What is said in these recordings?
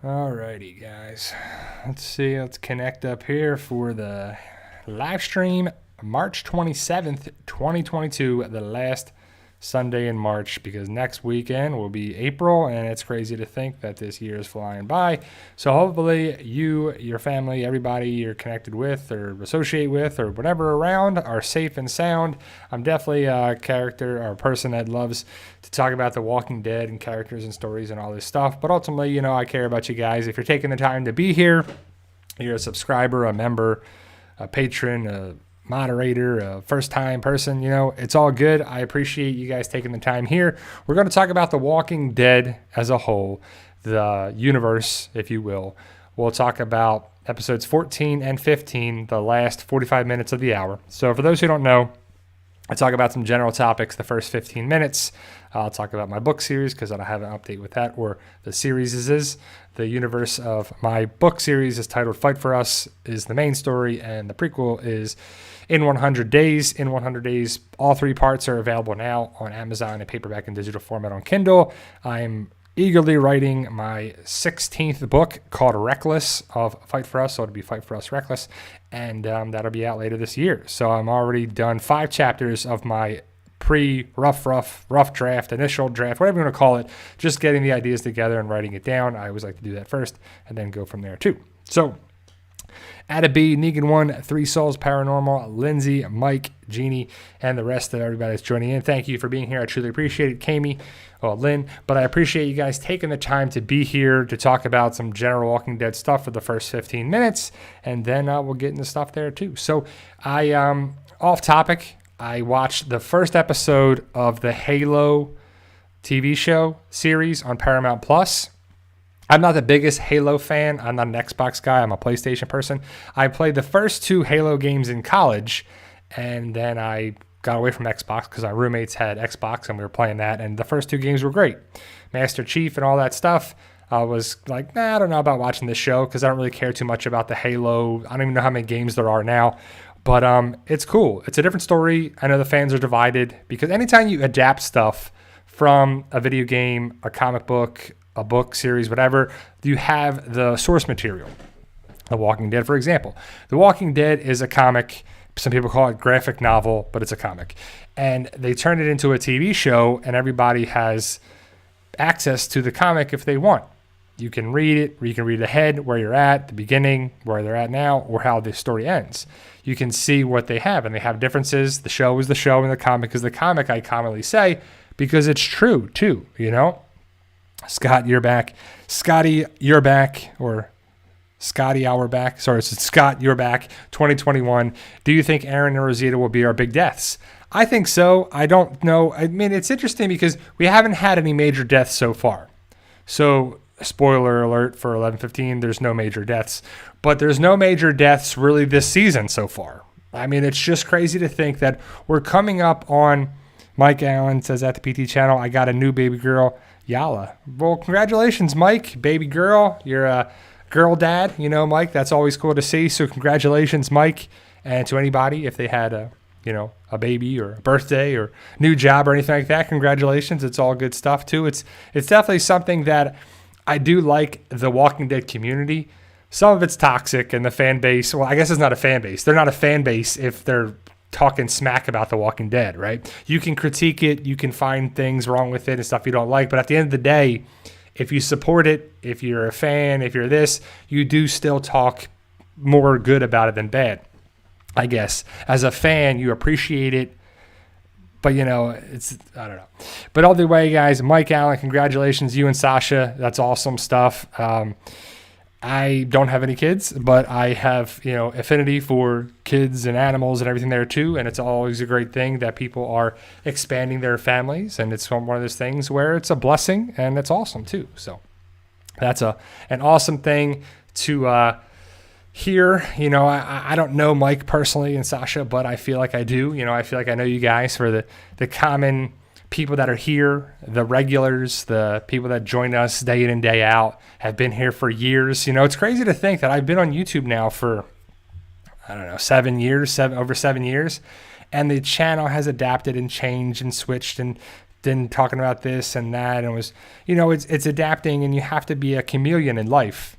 Alrighty, guys. Let's see. Let's connect up here for the live stream, March 27th, 2022, the last Sunday in March, because next weekend will be April, and it's crazy to think that this year is flying by. So hopefully you, your family, everybody you're connected with or associate with or whatever around are safe and sound. I'm definitely a character or a person that loves to talk about The Walking Dead and characters and stories and all this stuff. But ultimately, I care about you guys. If you're taking the time to be here, you're a subscriber, a member, a patron, a moderator, a first-time person, it's all good. I appreciate you guys taking the time here. We're going to talk about The Walking Dead as a whole, the universe, if you will. We'll talk about episodes 14 and 15, the last 45 minutes of the hour. So for those who don't know, I talk about some general topics the first 15 minutes. I'll talk about my book series because I don't have an update with that, or the series is. The universe of my book series is titled Fight For Us, is the main story, and the prequel is In 100 Days. In 100 Days, all three parts are available now on Amazon in paperback and digital format on Kindle. I'm eagerly writing my 16th book called Reckless of Fight For Us, so it'll be Fight For Us Reckless, and that'll be out later this year. So I'm already done 5 chapters of my rough draft, initial draft, whatever you want to call it, just getting the ideas together and writing it down. I always like to do that first and then go from there too. So Ada B, Negan 1, 3 Souls Paranormal, Lindsay, Mike, Jeannie, and the rest of everybody that's joining in. Thank you for being here. I truly appreciate it. Kami, Lynn, but I appreciate you guys taking the time to be here to talk about some general Walking Dead stuff for the first 15 minutes, and then we'll get into stuff there too. So off topic, I watched the first episode of the Halo TV show series on Paramount Plus. I'm not the biggest Halo fan. I'm not an Xbox guy. I'm a PlayStation person. I played the first 2 Halo games in college, and then I got away from Xbox because my roommates had Xbox, and we were playing that, and the first 2 games were great. Master Chief and all that stuff. I was like, I don't know about watching this show because I don't really care too much about the Halo. I don't even know how many games there are now. But it's cool. It's a different story. I know the fans are divided because anytime you adapt stuff from a video game, a comic book, a book series, whatever, you have the source material. The Walking Dead, for example. The Walking Dead is a comic. Some people call it graphic novel, but it's a comic. And they turned it into a TV show, and everybody has access to the comic if they want. You can read it, or you can read ahead where you're at, the beginning, where they're at now, or how the story ends. You can see what they have, and they have differences. The show is the show, and the comic is the comic, I commonly say, because it's true, too, Scott, you're back. Scotty, you're back, or Scotty, our back. Sorry, it's Scott, you're back, 2021. Do you think Aaron and Rosita will be our big deaths? I think so. I don't know. I mean, it's interesting because we haven't had any major deaths so far. So, spoiler alert for 11:15, there's no major deaths. But there's no major deaths really this season so far. I mean, it's just crazy to think that we're coming up on, Mike Allen says at the PT channel, I got a new baby girl, Yala. Well, congratulations, Mike, baby girl. You're a girl dad, Mike. That's always cool to see. So congratulations, Mike. And to anybody, if they had a baby or a birthday or new job or anything like that, congratulations. It's all good stuff too. It's definitely something that I do like the Walking Dead community. Some of it's toxic and the fan base. Well, I guess it's not a fan base. They're not a fan base if they're talking smack about The Walking Dead, right? You can critique it. You can find things wrong with it and stuff you don't like. But at the end of the day, if you support it, if you're a fan, if you're this, you do still talk more good about it than bad, I guess. As a fan, you appreciate it. But, it's, I don't know. But all the way, guys, Mike Allen, congratulations, you and Sasha. That's awesome stuff. I don't have any kids, but I have, affinity for kids and animals and everything there too. And it's always a great thing that people are expanding their families. And it's one of those things where it's a blessing and it's awesome too. So that's an awesome thing to hear. I don't know Mike personally and Sasha, but I feel like I do. I feel like I know you guys for the common people that are here, the regulars, the people that join us day in and day out, have been here for years. It's crazy to think that I've been on YouTube now for, I don't know, over 7 years. And the channel has adapted and changed and switched and then talking about this and that, and it was, it's adapting, and you have to be a chameleon in life.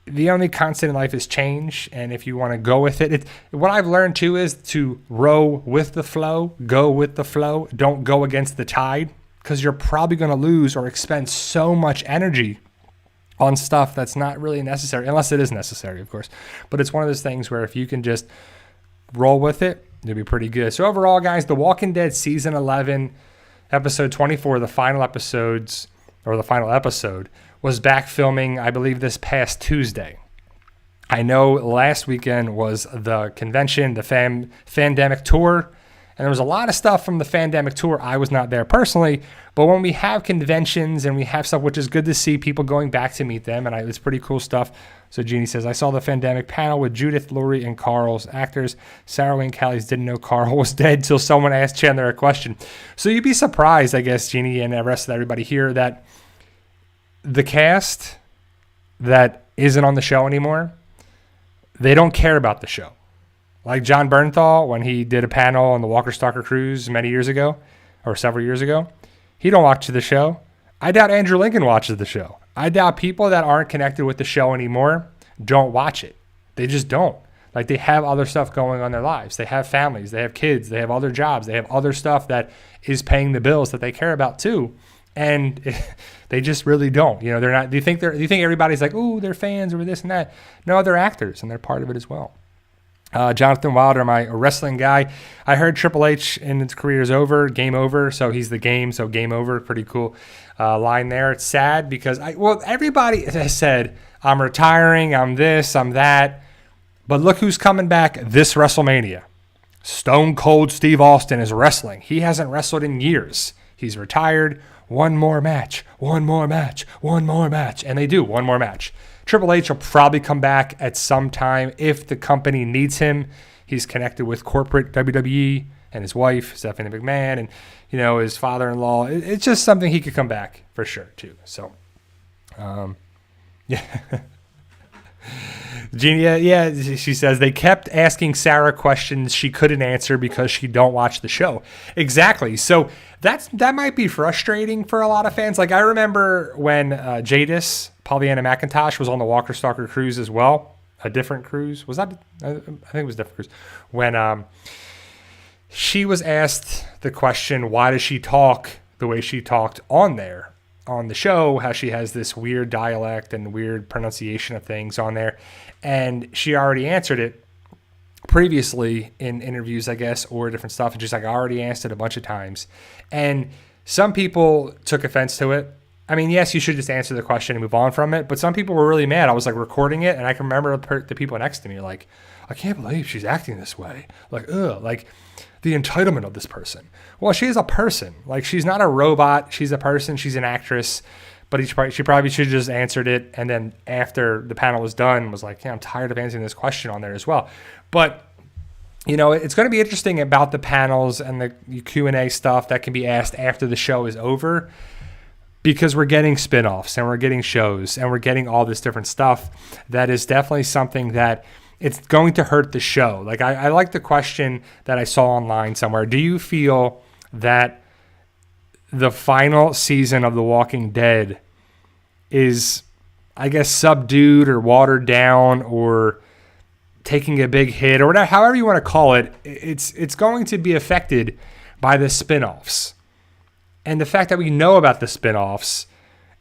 The only constant in life is change, and if you want to go with it, what I've learned too is to row with the flow, go with the flow, don't go against the tide, because you're probably going to lose or expend so much energy on stuff that's not really necessary, unless it is necessary, of course. But it's one of those things where if you can just roll with it, it'll be pretty good. So overall, guys, The Walking Dead season 11, episode 24, the final episode was back filming, I believe, this past Tuesday. I know last weekend was the convention, the Fandemic Tour, and there was a lot of stuff from the Fandemic Tour. I was not there personally, but when we have conventions and we have stuff, which is good to see people going back to meet them, and it's pretty cool stuff. So Jeannie says, I saw the Fandemic panel with Judith, Lori, and Carl's actors. Sarah and Callie's didn't know Carl was dead till someone asked Chandler a question. So you'd be surprised, I guess, Jeannie and the rest of everybody here, that the cast that isn't on the show anymore, they don't care about the show. Like John Bernthal, when he did a panel on the Walker Stalker cruise many years ago, or several years ago, he don't watch the show. I doubt Andrew Lincoln watches the show. I doubt people that aren't connected with the show anymore don't watch it. They just don't. Like, they have other stuff going on in their lives. They have families. They have kids. They have other jobs. They have other stuff that is paying the bills that they care about too. And they just really don't. They're not. Do you think everybody's like, ooh, they're fans or this and that? No, they're actors, and they're part of it as well. Jonathan Wilder, my wrestling guy. I heard Triple H in his career is over, game over. So he's the game, so game over. Pretty cool line there. It's sad because everybody has said, I'm retiring, I'm this, I'm that. But look who's coming back this WrestleMania. Stone Cold Steve Austin is wrestling. He hasn't wrestled in years. He's retired. One more match. And they do one more match. Triple H will probably come back at some time if the company needs him. He's connected with corporate WWE and his wife, Stephanie McMahon, and, his father-in-law. It's just something he could come back for sure, too. So, yeah. Jeannie, she says they kept asking Sarah questions she couldn't answer because she don't watch the show. Exactly. So that might be frustrating for a lot of fans. Like, I remember when Jadis, Pollyanna McIntosh, was on the Walker Stalker cruise as well. A different cruise. Was that? I think it was a different cruise. When she was asked the question, why does she talk the way she talked on the show, how she has this weird dialect and weird pronunciation of things on there. And she already answered it previously in interviews, I guess, or different stuff. And she's like, I already answered it a bunch of times. And some people took offense to it. I mean, yes, you should just answer the question and move on from it. But some people were really mad. I was like recording it, and I can remember the people next to me like, I can't believe she's acting this way. Like, ugh, like the entitlement of this person. Well, she is a person. Like, she's not a robot. She's a person. She's an actress. But she probably should have just answered it. And then after the panel was done, was like, yeah, I'm tired of answering this question on there as well. But, it's going to be interesting about the panels and the Q&A stuff that can be asked after the show is over. Because we're getting spinoffs and we're getting shows and we're getting all this different stuff. That is definitely something that it's going to hurt the show. Like, I like the question that I saw online somewhere. Do you feel that the final season of The Walking Dead is, I guess, subdued or watered down or taking a big hit or whatever, however you want to call it? It's going to be affected by the spinoffs. And the fact that we know about the spinoffs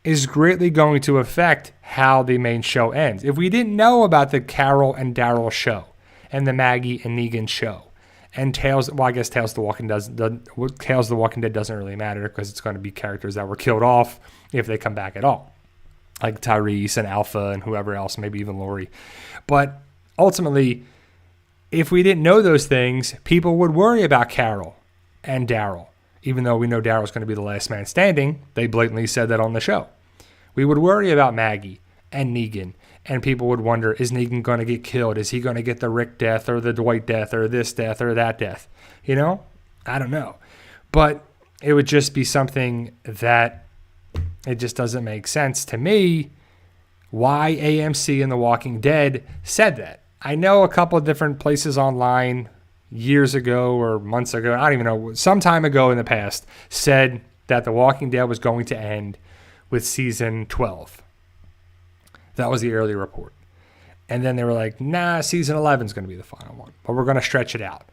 is greatly going to affect how the main show ends. If we didn't know about the Carol and Daryl show and the Maggie and Negan show and Tales of the Walking Dead doesn't really matter because it's going to be characters that were killed off if they come back at all, like Tyrese and Alpha and whoever else, maybe even Lori. But ultimately, if we didn't know those things, people would worry about Carol and Daryl. Even though we know Daryl's going to be the last man standing, they blatantly said that on the show. We would worry about Maggie and Negan, and people would wonder, is Negan going to get killed? Is he going to get the Rick death or the Dwight death or this death or that death? I don't know. But it would just be something that it just doesn't make sense to me why AMC and The Walking Dead said that. I know a couple of different places online, years ago or months ago, I don't even know, some time ago in the past, said that The Walking Dead was going to end with season 12. That was the early report. And then they were like, nah, season 11 is going to be the final one, but we're going to stretch it out.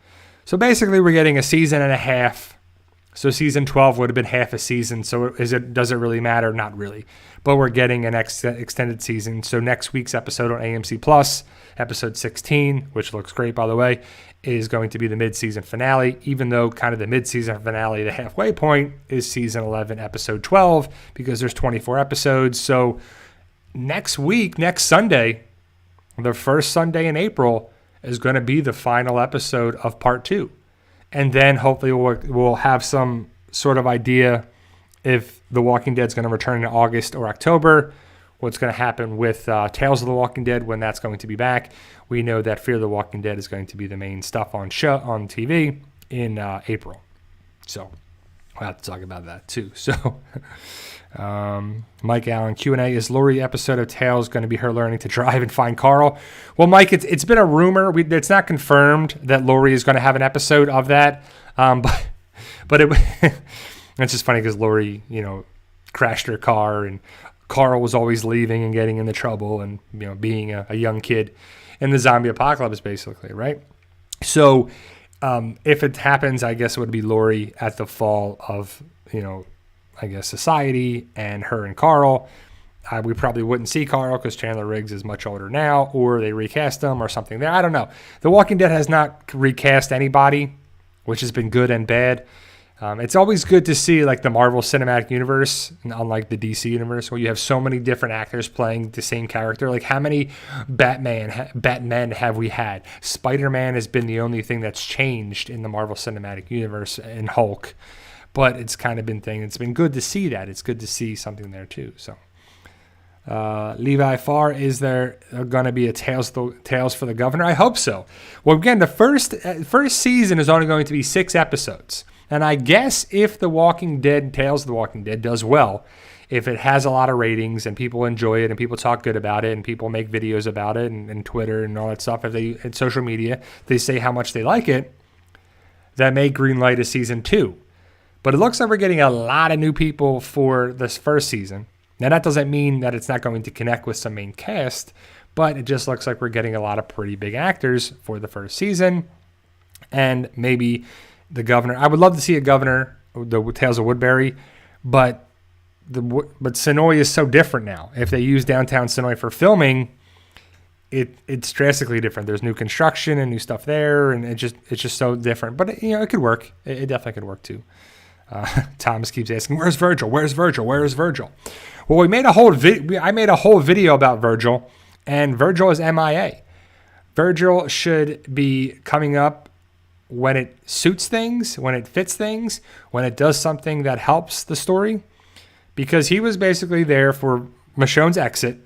So basically we're getting a season and a half. So season 12 would have been half a season. So does it really matter? Not really. But we're getting an extended season. So next week's episode on AMC Plus, episode 16, which looks great, by the way, is going to be the mid-season finale, even though kind of the mid-season finale, the halfway point, is season 11, episode 12, because there's 24 episodes. So next week, next Sunday, the first Sunday in April, is going to be the final episode of part 2. And then hopefully we'll have some sort of idea if The Walking Dead is going to return in August or October, what's going to happen with Tales of the Walking Dead when that's going to be back. We know that Fear the Walking Dead is going to be the main stuff on TV in April. So we'll have to talk about that too. So Mike Allen, Q&A, is Lori episode of Tales going to be her learning to drive and find Carl? Well, Mike, it's been a rumor. It's not confirmed that Lori is going to have an episode of that. But it's just funny because Lori, crashed her car and Carl was always leaving and getting into trouble and, being a young kid in the zombie apocalypse, basically, right? So if it happens, I guess it would be Lori at the fall of, Society and her and Carl. We probably wouldn't see Carl because Chandler Riggs is much older now, or they recast him or something there. I don't know. The Walking Dead has not recast anybody, which has been good and bad. It's always good to see like the Marvel Cinematic Universe, unlike the DC Universe, where you have so many different actors playing the same character. Like how many Batmen have we had? Spider-Man has been the only thing that's changed in the Marvel Cinematic Universe, and Hulk. But it's kind of been thing. It's been good to see that. It's good to see something there too. So Levi Farr, is there going to be a Tales for the Governor? I hope so. Well, again, the first season is only going to be 6 episodes. And I guess if The Walking Dead, Tales of the Walking Dead does well, if it has a lot of ratings and people enjoy it and people talk good about it and people make videos about it and Twitter and all that stuff, and social media, they say how much they like it, that may greenlight a season 2. But it looks like we're getting a lot of new people for this first season. Now, that doesn't mean that it's not going to connect with some main cast, but it just looks like we're getting a lot of pretty big actors for the first season. And maybe the governor. I would love to see a governor, the Tales of Woodbury, but Sonoy is so different now. If they use downtown Sonoy for filming, it's drastically different. There's new construction and new stuff there, and it's just so different. But it could work. It definitely could work too. Thomas keeps asking, "Where's Virgil? Where's Virgil? Where is Virgil?" Well, I made a whole video about Virgil, and Virgil is MIA. Virgil should be coming up when it suits things, when it fits things, when it does something that helps the story, because he was basically there for Michonne's exit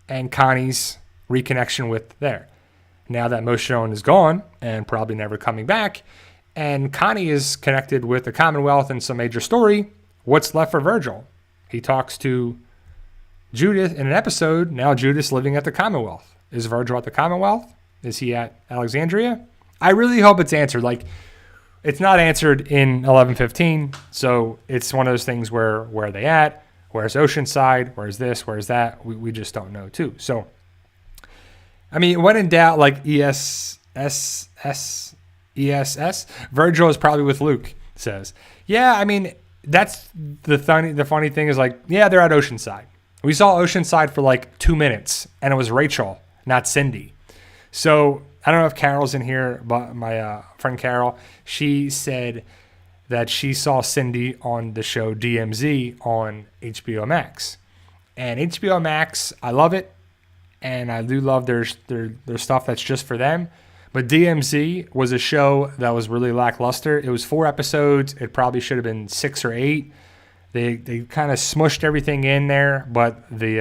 and Connie's reconnection with there. Now that Michonne is gone and probably never coming back, and Connie is connected with the Commonwealth and some major story, what's left for Virgil? He talks to Judith in an episode. Now Judith's living at the Commonwealth. Is Virgil at the Commonwealth? Is he at Alexandria? I really hope it's answered. Like, it's not answered in 11:15, so it's one of those things where are they at? Where's Oceanside? Where's this? Where's that? We just don't know too. So, I mean, when in doubt, like ESS, Virgil is probably with Luke, says. Yeah, I mean, that's the funny thing is, like, yeah, they're at Oceanside. We saw Oceanside for like 2 minutes, and it was Rachel, not Cindy. So I don't know if Carol's in here, but my friend Carol, she said that she saw Cindy on the show DMZ on HBO Max. And HBO Max, I love it, and I do love their stuff that's just for them. But DMZ was a show that was really lackluster. It was 4 episodes. It probably should have been 6 or 8. They kind of smushed everything in there, but the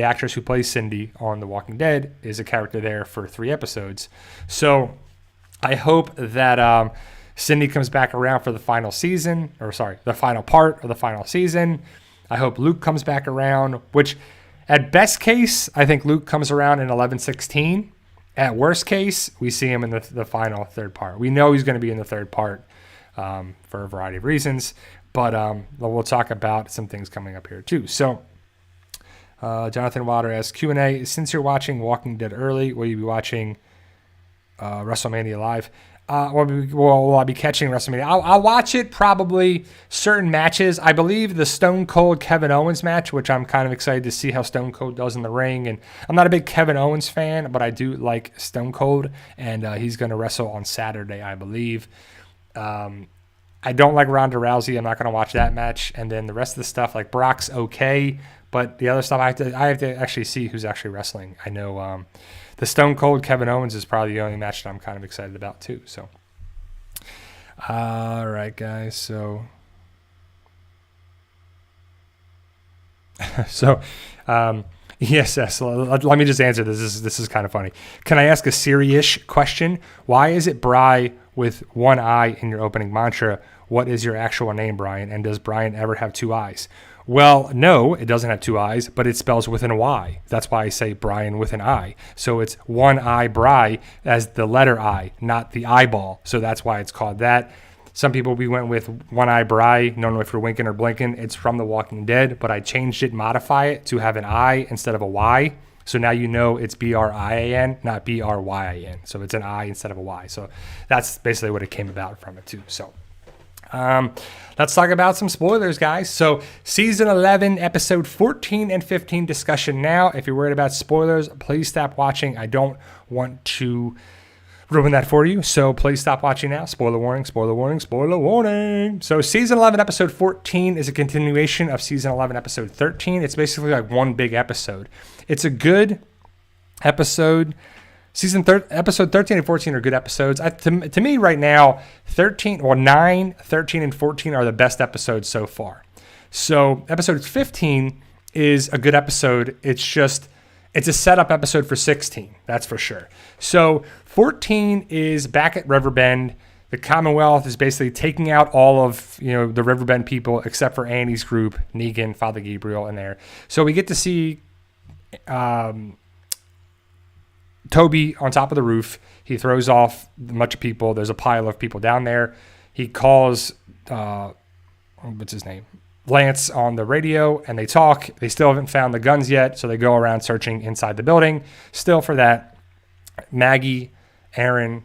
actress who plays Cindy on The Walking Dead is a character there for 3 episodes. So I hope that Cindy comes back around for the final season, the final part of the final season. I hope Luke comes back around, which at best case, I think Luke comes around in 11:16. At worst case, we see him in the final third part. We know he's going to be in the third part for a variety of reasons, but we'll talk about some things coming up here too. So Jonathan Wilder asks, Q&A, since you're watching Walking Dead early, will you be watching WrestleMania live? Will I be catching WrestleMania? I'll watch it, probably certain matches. I believe the Stone Cold Kevin Owens match, which I'm kind of excited to see how Stone Cold does in the ring. And I'm not a big Kevin Owens fan, but I do like Stone Cold, and he's going to wrestle on Saturday, I believe. I don't like Ronda Rousey. I'm not going to watch that match. And then the rest of the stuff, like Brock's okay, but the other stuff I have to actually see who's actually wrestling. I know the Stone Cold Kevin Owens is probably the only match that I'm kind of excited about too. So, all right, guys. So, yes. Let me just answer this. This is kind of funny. Can I ask a serious question? Why is it Bry with one eye in your opening mantra? What is your actual name, Brian? And does Brian ever have two eyes? Well, no, it doesn't have two eyes, but it spells with an Y. That's why I say Brian with an I. So it's one eye Bry as the letter I, not the eyeball. So that's why it's called that. Some people, we went with one eye Bry. Don't know if you're winking or blinking. It's from The Walking Dead, but I changed it, modify it to have an I instead of a Y. So now you know it's B-R-I-A-N, not B-R-Y-A-N. So it's an I instead of a Y. So that's basically what it came about from it too. So let's talk about some spoilers, guys. So season 11, episode 14 and 15 discussion now. If you're worried about spoilers, please stop watching. I don't want to ruin that for you, so please stop watching now. Spoiler warning, spoiler warning, spoiler warning. So season 11, episode 14 is a continuation of season 11, episode 13. It's basically like one big episode. It's a good episode. Episode 13 and 14 are good episodes. To me right now, 9, 13, and 14 are the best episodes so far. So episode 15 is a good episode. It's a setup episode for 16. That's for sure. So 14 is back at Riverbend. The Commonwealth is basically taking out all of the Riverbend people except for Annie's group, Negan, Father Gabriel, and there. So we get to see Toby on top of the roof. He throws off a bunch of people. There's a pile of people down there. He calls, what's his name? Lance on the radio, and they talk. They still haven't found the guns yet, so they go around searching inside the building. Still for that, Maggie, Aaron,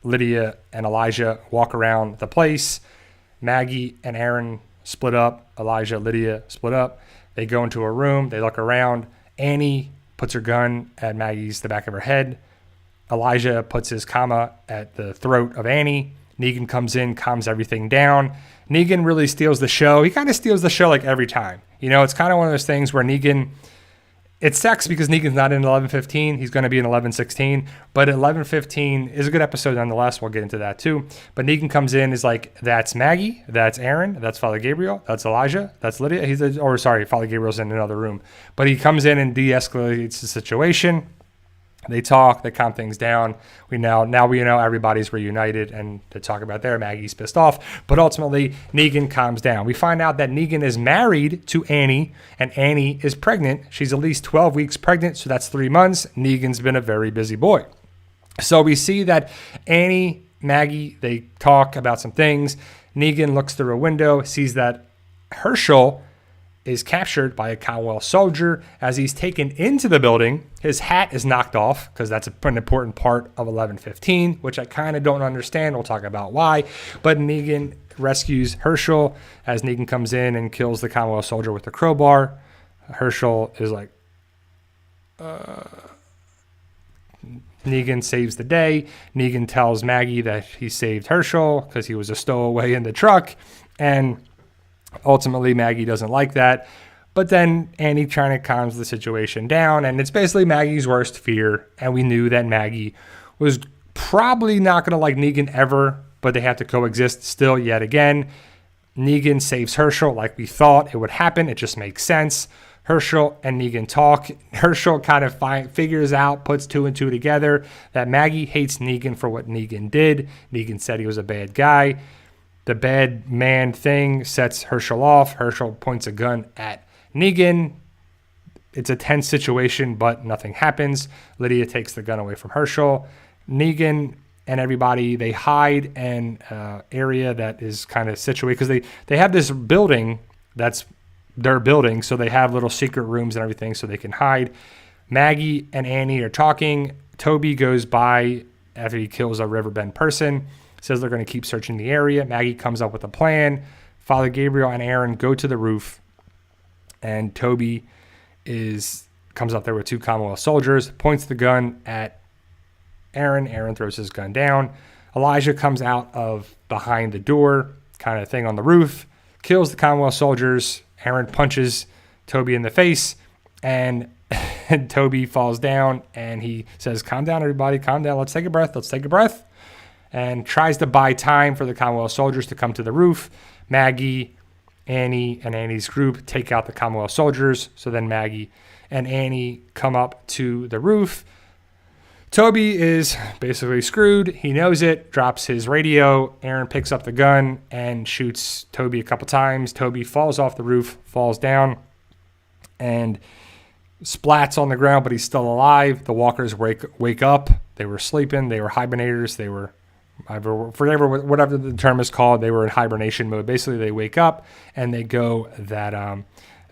Lydia, and Elijah walk around the place. Maggie and Aaron split up. Elijah, Lydia split up. They go into a room. They look around. Annie puts her gun at the back of her head. Elijah puts his comma at the throat of Annie. Negan comes in, calms everything down. Negan really steals the show. He kind of steals the show like every time. It's kind of one of those things where Negan, it sucks because Negan's not in 11:15. He's going to be in 11:16. But 11:15 is a good episode nonetheless. We'll get into that too. But Negan comes in, is like, that's Maggie, that's Aaron, that's Father Gabriel, that's Elijah, that's Lydia. Father Gabriel's in another room. But he comes in and de-escalates the situation. They talk, they calm things down. Now we know everybody's reunited, and to talk about there, Maggie's pissed off. But ultimately, Negan calms down. We find out that Negan is married to Annie, and Annie is pregnant. She's at least 12 weeks pregnant, so that's 3 months. Negan's been a very busy boy. So we see that Annie, Maggie, they talk about some things. Negan looks through a window, sees that Herschel is captured by a Commonwealth soldier. As he's taken into the building, his hat is knocked off because that's an important part of 11:15, which I kind of don't understand. We'll talk about why. But Negan rescues Herschel as Negan comes in and kills the Commonwealth soldier with the crowbar. Herschel is like, Negan saves the day. Negan tells Maggie that he saved Herschel because he was a stowaway in the truck. And ultimately, Maggie doesn't like that. But then Annie trying to calm the situation down. And it's basically Maggie's worst fear. And we knew that Maggie was probably not going to like Negan ever. But they have to coexist still yet again. Negan saves Herschel like we thought it would happen. It just makes sense. Herschel and Negan talk. Herschel kind of figures out, puts 2 and 2 together, that Maggie hates Negan for what Negan did. Negan said he was a bad guy. The bad man thing sets Herschel off. Herschel points a gun at Negan. it's a tense situation, but nothing happens. Lydia takes the gun away from Herschel. Negan and everybody, they hide in an area that is kind of situated because they have this building that's their building, so they have little secret rooms and everything so they can hide. Maggie and Annie are talking. Toby goes by after he kills a Riverbend person, says they're going to keep searching the area. Maggie comes up with a plan. Father Gabriel and Aaron go to the roof, and Toby comes up there with 2 Commonwealth soldiers, points the gun at Aaron. Aaron throws his gun down. Elijah comes out of behind the door kind of thing on the roof, kills the Commonwealth soldiers. Aaron punches Toby in the face, and Toby falls down, and he says, calm down, everybody, calm down. Let's take a breath, and tries to buy time for the Commonwealth soldiers to come to the roof. Maggie, Annie, and Annie's group take out the Commonwealth soldiers. So then Maggie and Annie come up to the roof. Toby is basically screwed. He knows it, drops his radio. Aaron picks up the gun and shoots Toby a couple times. Toby falls off the roof, falls down, and splats on the ground, but he's still alive. The walkers wake up. They were sleeping. They were hibernators. They were, whatever the term is called, they were in hibernation mode. Basically, they wake up and they go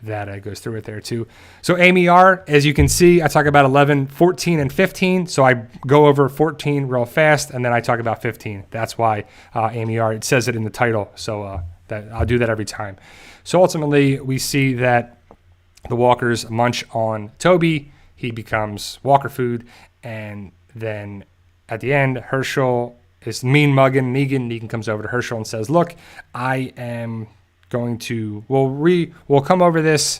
that goes through it there too. So Amy R, as you can see, I talk about 11, 14, and 15. So I go over 14 real fast, and then I talk about 15. That's why Amy R, it says it in the title. So that I'll do that every time. So ultimately, we see that the walkers munch on Toby. He becomes walker food. And then at the end, Herschel is mean mugging Negan. Negan comes over to Herschel and says, look, I am going to, we'll come over this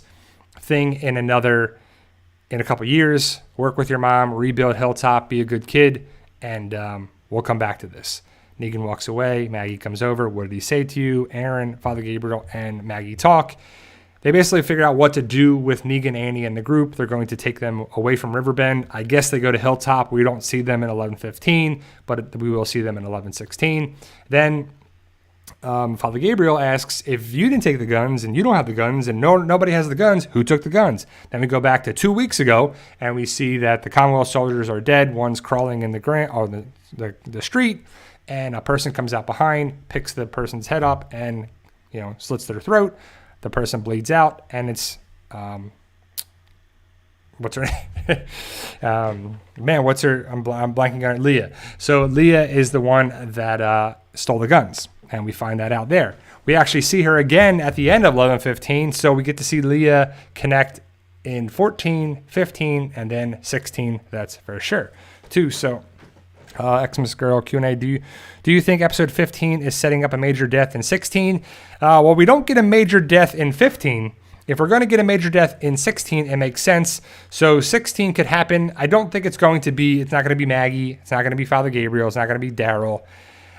thing in a couple years, work with your mom, rebuild Hilltop, be a good kid, and we'll come back to this. Negan walks away. Maggie comes over. What did he say to you? Aaron, Father Gabriel, and Maggie talk. They basically figure out what to do with Negan, Annie, and the group. They're going to take them away from Riverbend. I guess they go to Hilltop. We don't see them in 11:15, but we will see them in 11:16. Then Father Gabriel asks, if you didn't take the guns and you don't have the guns and nobody has the guns, who took the guns? Then we go back to 2 weeks ago and we see that the Commonwealth soldiers are dead. One's crawling in the ground or the street, and a person comes out behind, picks the person's head up, and slits their throat. The person bleeds out, and it's what's her name? What's her? I'm blanking on it. Leah. So Leah is the one that stole the guns. And we find that out there. We actually see her again at the end of 11:15. So we get to see Leah connect in 14, 15, and then 16. That's for sure, too. So, Xmas Girl Q&A. Do you think episode 15 is setting up a major death in 16? Well, we don't get a major death in 15. If we're going to get a major death in 16, it makes sense. So 16 could happen. I don't think it's not going to be Maggie. It's not going to be Father Gabriel. It's not going to be Daryl.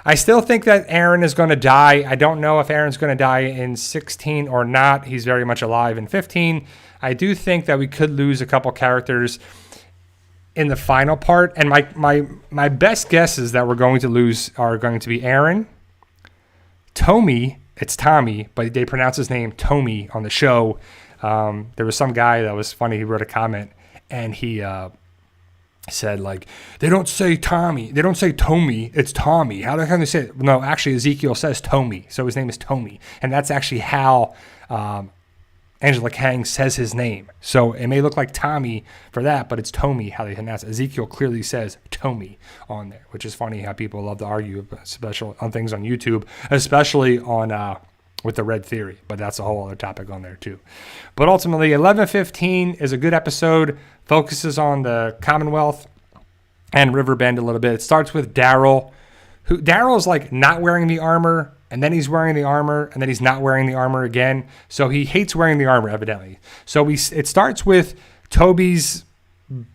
I still think that Aaron is going to die. I don't know if Aaron's going to die in 16 or not. He's very much alive in 15. I do think that we could lose a couple characters in the final part. And my best guesses that we're going to lose are going to be Aaron, Tommy. It's Tommy, but they pronounce his name Tommy on the show. There was some guy that was funny. He wrote a comment, and he said, like, they don't say Tommy. They don't say Tommy. It's Tommy. How can they say it? No, actually, Ezekiel says Tommy. So his name is Tommy. And that's actually how Angela Kang says his name. So it may look like Tommy for that, but it's Tommy how they pronounce it. Ezekiel clearly says Tommy on there, which is funny how people love to argue special on things on YouTube, especially on with the Red Theory. But that's a whole other topic on there too. But ultimately, 11:15 is a good episode. Focuses on the Commonwealth and Riverbend a little bit. It starts with Daryl. Daryl is like not wearing the armor, and then he's wearing the armor, and then he's not wearing the armor again. So he hates wearing the armor, evidently. So it starts with Toby's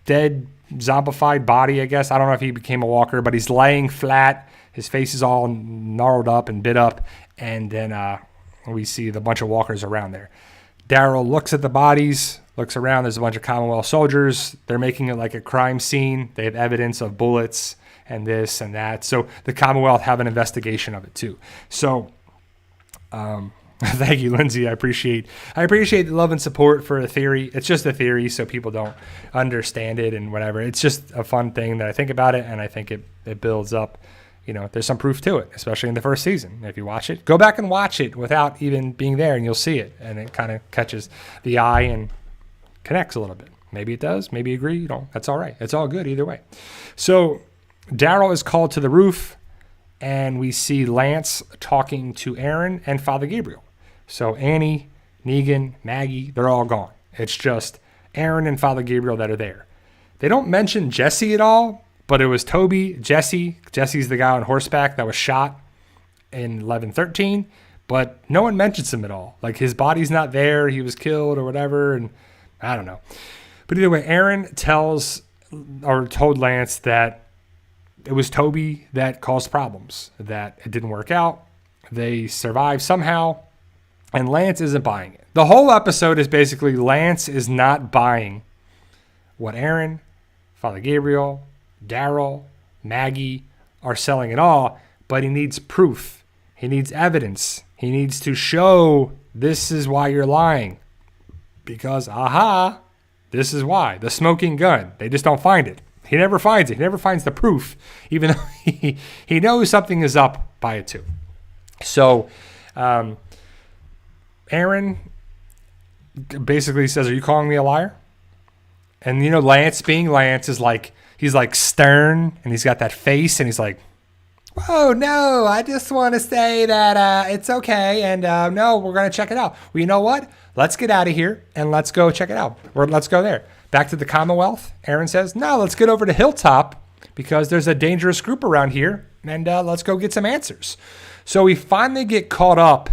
dead, zombified body, I guess. I don't know if he became a walker, but he's laying flat. His face is all gnarled up and bit up. And then we see the bunch of walkers around there. Daryl looks at the bodies, looks around. There's a bunch of Commonwealth soldiers. They're making it like a crime scene. They have evidence of bullets and this and that. So the Commonwealth have an investigation of it too. So Thank you, Lindsay. I appreciate the love and support for a theory. It's just a theory, so people don't understand it and whatever. It's just a fun thing that I think about it, and I think it builds up. There's some proof to it, especially in the first season. If you watch it, go back and watch it without even being there, and you'll see it, and it kind of catches the eye and connects a little bit. Maybe it does. Maybe you agree. You don't. That's all right. It's all good either way. So Daryl is called to the roof, and we see Lance talking to Aaron and Father Gabriel. So Annie, Negan, Maggie, they're all gone. It's just Aaron and Father Gabriel that are there. They don't mention Jesse at all, but it was Toby, Jesse. Jesse's the guy on horseback that was shot in 11-13, but no one mentions him at all. Like, his body's not there. He was killed or whatever, and I don't know. But either way, Aaron told Lance that it was Toby that caused problems, that it didn't work out. They survived somehow, and Lance isn't buying it. The whole episode is basically Lance is not buying what Aaron, Father Gabriel, Daryl, Maggie are selling at all, but he needs proof. He needs evidence. He needs to show this is why you're lying. Because, this is why. The smoking gun. They just don't find it. He never finds it. He never finds the proof, even though he knows something is up by it too. So Aaron basically says, "Are you calling me a liar?" And Lance, being Lance, is like, he's like stern, and he's got that face, and he's like, "Oh no, I just want to say that it's okay, and no, we're gonna check it out." Well, you know what? Let's get out of here and let's go check it out. Or let's go there. Back to the Commonwealth. Aaron says, "No, let's get over to Hilltop because there's a dangerous group around here, and let's go get some answers." So we finally get caught up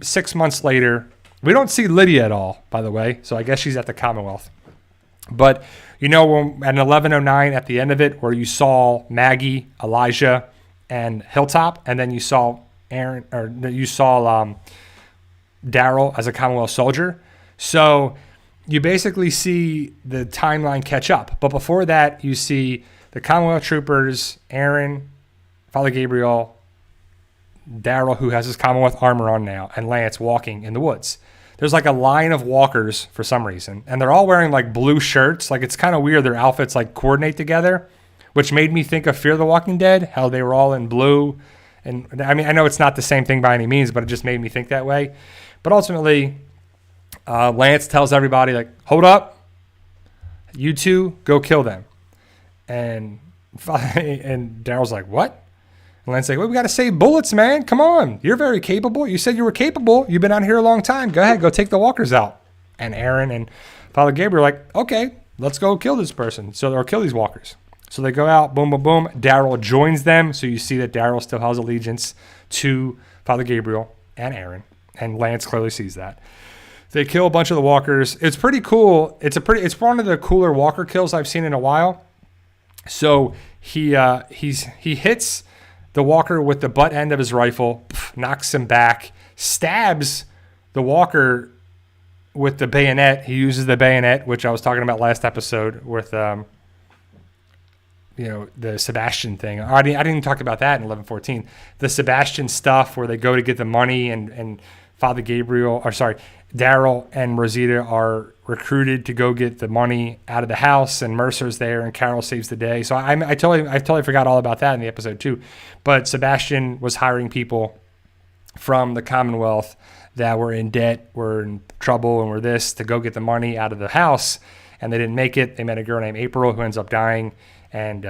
6 months later. We don't see Lydia at all, by the way, so I guess she's at the Commonwealth. But when at 11:09 at the end of it, where you saw Maggie, Elijah, and Hilltop, and then you saw Daryl as a Commonwealth soldier. So you basically see the timeline catch up. But before that, you see the Commonwealth troopers, Aaron, Father Gabriel, Daryl, who has his Commonwealth armor on now, and Lance walking in the woods. There's like a line of walkers for some reason, and they're all wearing like blue shirts. Like, it's kind of weird. Their outfits like coordinate together, which made me think of Fear the Walking Dead, how they were all in blue. And I mean, I know it's not the same thing by any means, but it just made me think that way. But ultimately, Lance tells everybody, like, "Hold up, you two go kill them." And Daryl's like, "What?" And Lance's like, "Well, we got to save bullets, man. Come on. You're very capable. You said you were capable. You've been out here a long time. Go ahead, go take the walkers out." And Aaron and Father Gabriel are like, "Okay, let's go kill this person. Or kill these walkers." So they go out, boom, boom, boom. Daryl joins them. So you see that Daryl still has allegiance to Father Gabriel and Aaron. And Lance clearly sees that. They kill a bunch of the walkers. It's pretty cool. It's one of the cooler walker kills I've seen in a while. So he hits the walker with the butt end of his rifle, knocks him back, stabs the walker with the bayonet. He uses the bayonet, which I was talking about last episode with the Sebastian thing. I didn't even talk about that in 11-14. The Sebastian stuff where they go to get the money and Daryl and Rosita are recruited to go get the money out of the house, and Mercer's there, and Carol saves the day. So I totally forgot all about that in the episode too. But Sebastian was hiring people from the Commonwealth that were in debt, were in trouble, and were this to go get the money out of the house, and they didn't make it. They met a girl named April who ends up dying, and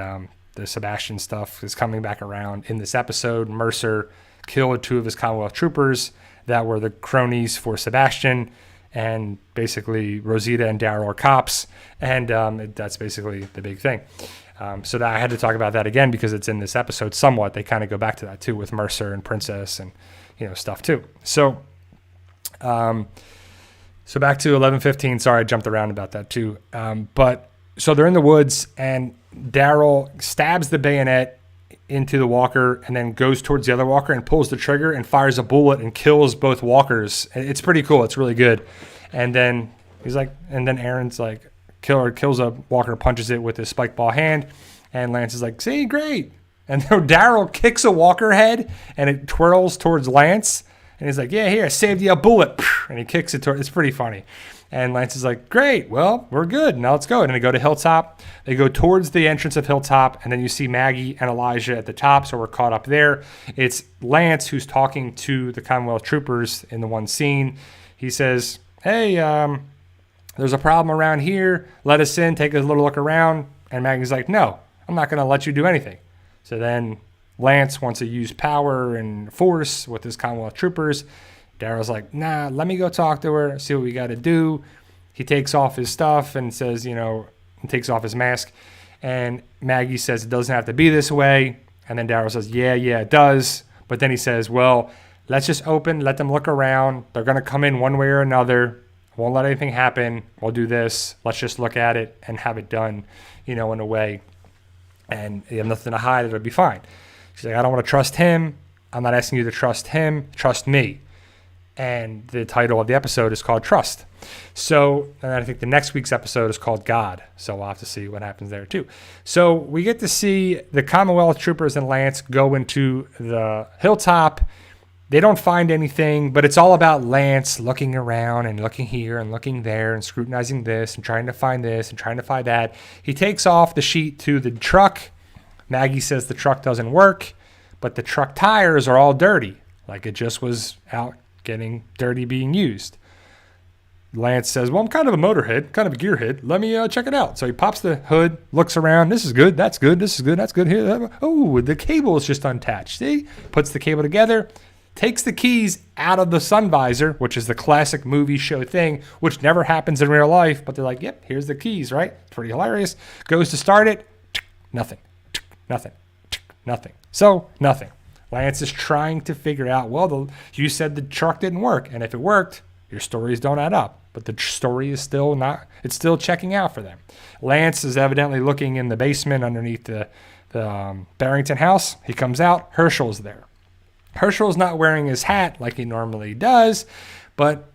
the Sebastian stuff is coming back around in this episode. Mercer killed 2 of his Commonwealth troopers that were the cronies for Sebastian, and basically Rosita and Daryl are cops, and that's basically the big thing. So that I had to talk about that again because it's in this episode somewhat. They kind of go back to that too with Mercer and Princess and stuff too. So back to 11-15. Sorry, I jumped around about that too. But so they're in the woods, and Daryl stabs the bayonet into the walker and then goes towards the other walker and pulls the trigger and fires a bullet and kills both walkers. It's pretty cool. It's really good. And then Aaron's like, kills a walker, punches it with his spike ball hand, and Lance is like, "See, great." And then Daryl kicks a walker head and it twirls towards Lance, And he's like, yeah, here, I saved you a bullet. And he kicks it toward, it's pretty funny. And Lance is like, great, well, we're good. Now let's go. And they go to Hilltop. They go towards the entrance of Hilltop. And then you see Maggie and Elijah at the top. So we're caught up there. It's Lance who's talking to the Commonwealth troopers in the one scene. He says, hey, there's a problem around here. Let us in. Take a little look around. And Maggie's like, no, I'm not going to let you do anything. So then Lance wants to use power and force with his Commonwealth troopers. Daryl's like, nah, let me go talk to her, see what we got to do. He takes off his stuff and says, he takes off his mask. And Maggie says it doesn't have to be this way. And then Daryl says, yeah, it does. But then he says, well, let's just open, let them look around. They're going to come in one way or another. Won't let anything happen. We'll do this. Let's just look at it and have it done, in a way. And you have nothing to hide. It'll be fine. She's like, I don't want to trust him. I'm not asking you to trust him. Trust me. And the title of the episode is called Trust. So, and I think the next week's episode is called God. So we'll have to see what happens there too. So we get to see the Commonwealth troopers and Lance go into the Hilltop. They don't find anything, but it's all about Lance looking around and looking here and looking there and scrutinizing this and trying to find this and trying to find that. He takes off the sheet to the truck. Maggie says the truck doesn't work, but the truck tires are all dirty, like it just was out getting dirty being used. Lance says, well, I'm kind of a motorhead, kind of a gearhead. Let me check it out. So he pops the hood, looks around. This is good. That's good. This is good. That's good. Here. Oh, the cable is just unattached. See? Puts the cable together, takes the keys out of the sun visor, which is the classic movie show thing, which never happens in real life. But they're like, yep, here's the keys, right? It's pretty hilarious. Goes to start it. Nothing. Nothing. Nothing. So nothing. Lance is trying to figure out, well, you said the truck didn't work. And if it worked, your stories don't add up. But the story is still not, it's still checking out for them. Lance is evidently looking in the basement underneath the Barrington house. He comes out. Herschel's there. Herschel's not wearing his hat like he normally does, but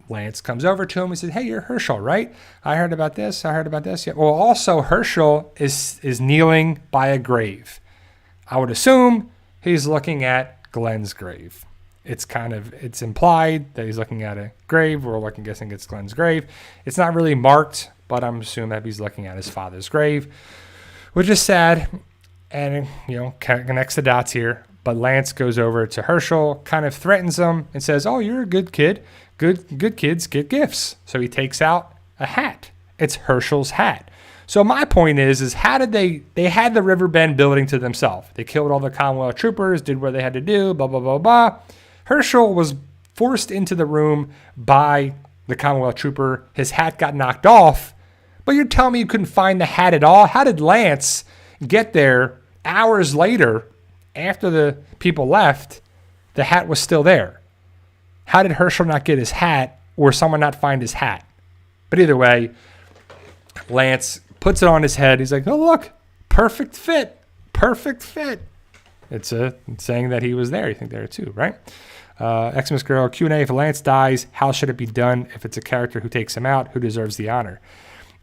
Lance comes over to him and says, hey, you're Herschel, right? I heard about this. Yeah. Well, also Herschel is kneeling by a grave. I would assume he's looking at Glenn's grave. It's implied that he's looking at a grave. We're guessing it's Glenn's grave. It's not really marked, but I'm assuming that he's looking at his father's grave, which is sad and, connects the dots here. But Lance goes over to Herschel, kind of threatens him and says, oh, you're a good kid. Good kids get gifts. So he takes out a hat. It's Herschel's hat. So my point is how did they had the Riverbend building to themselves. They killed all the Commonwealth troopers, did what they had to do, blah, blah, blah, blah. Herschel was forced into the room by the Commonwealth trooper. His hat got knocked off. But you're telling me you couldn't find the hat at all? How did Lance get there hours later after the people left? The hat was still there. How did Herschel not get his hat or someone not find his hat? But either way, Lance puts it on his head. He's like, oh, look, perfect fit. It's saying that he was there. You think there too, right? Xmas Girl, Q&A, if Lance dies, how should it be done? If it's a character who takes him out, who deserves the honor?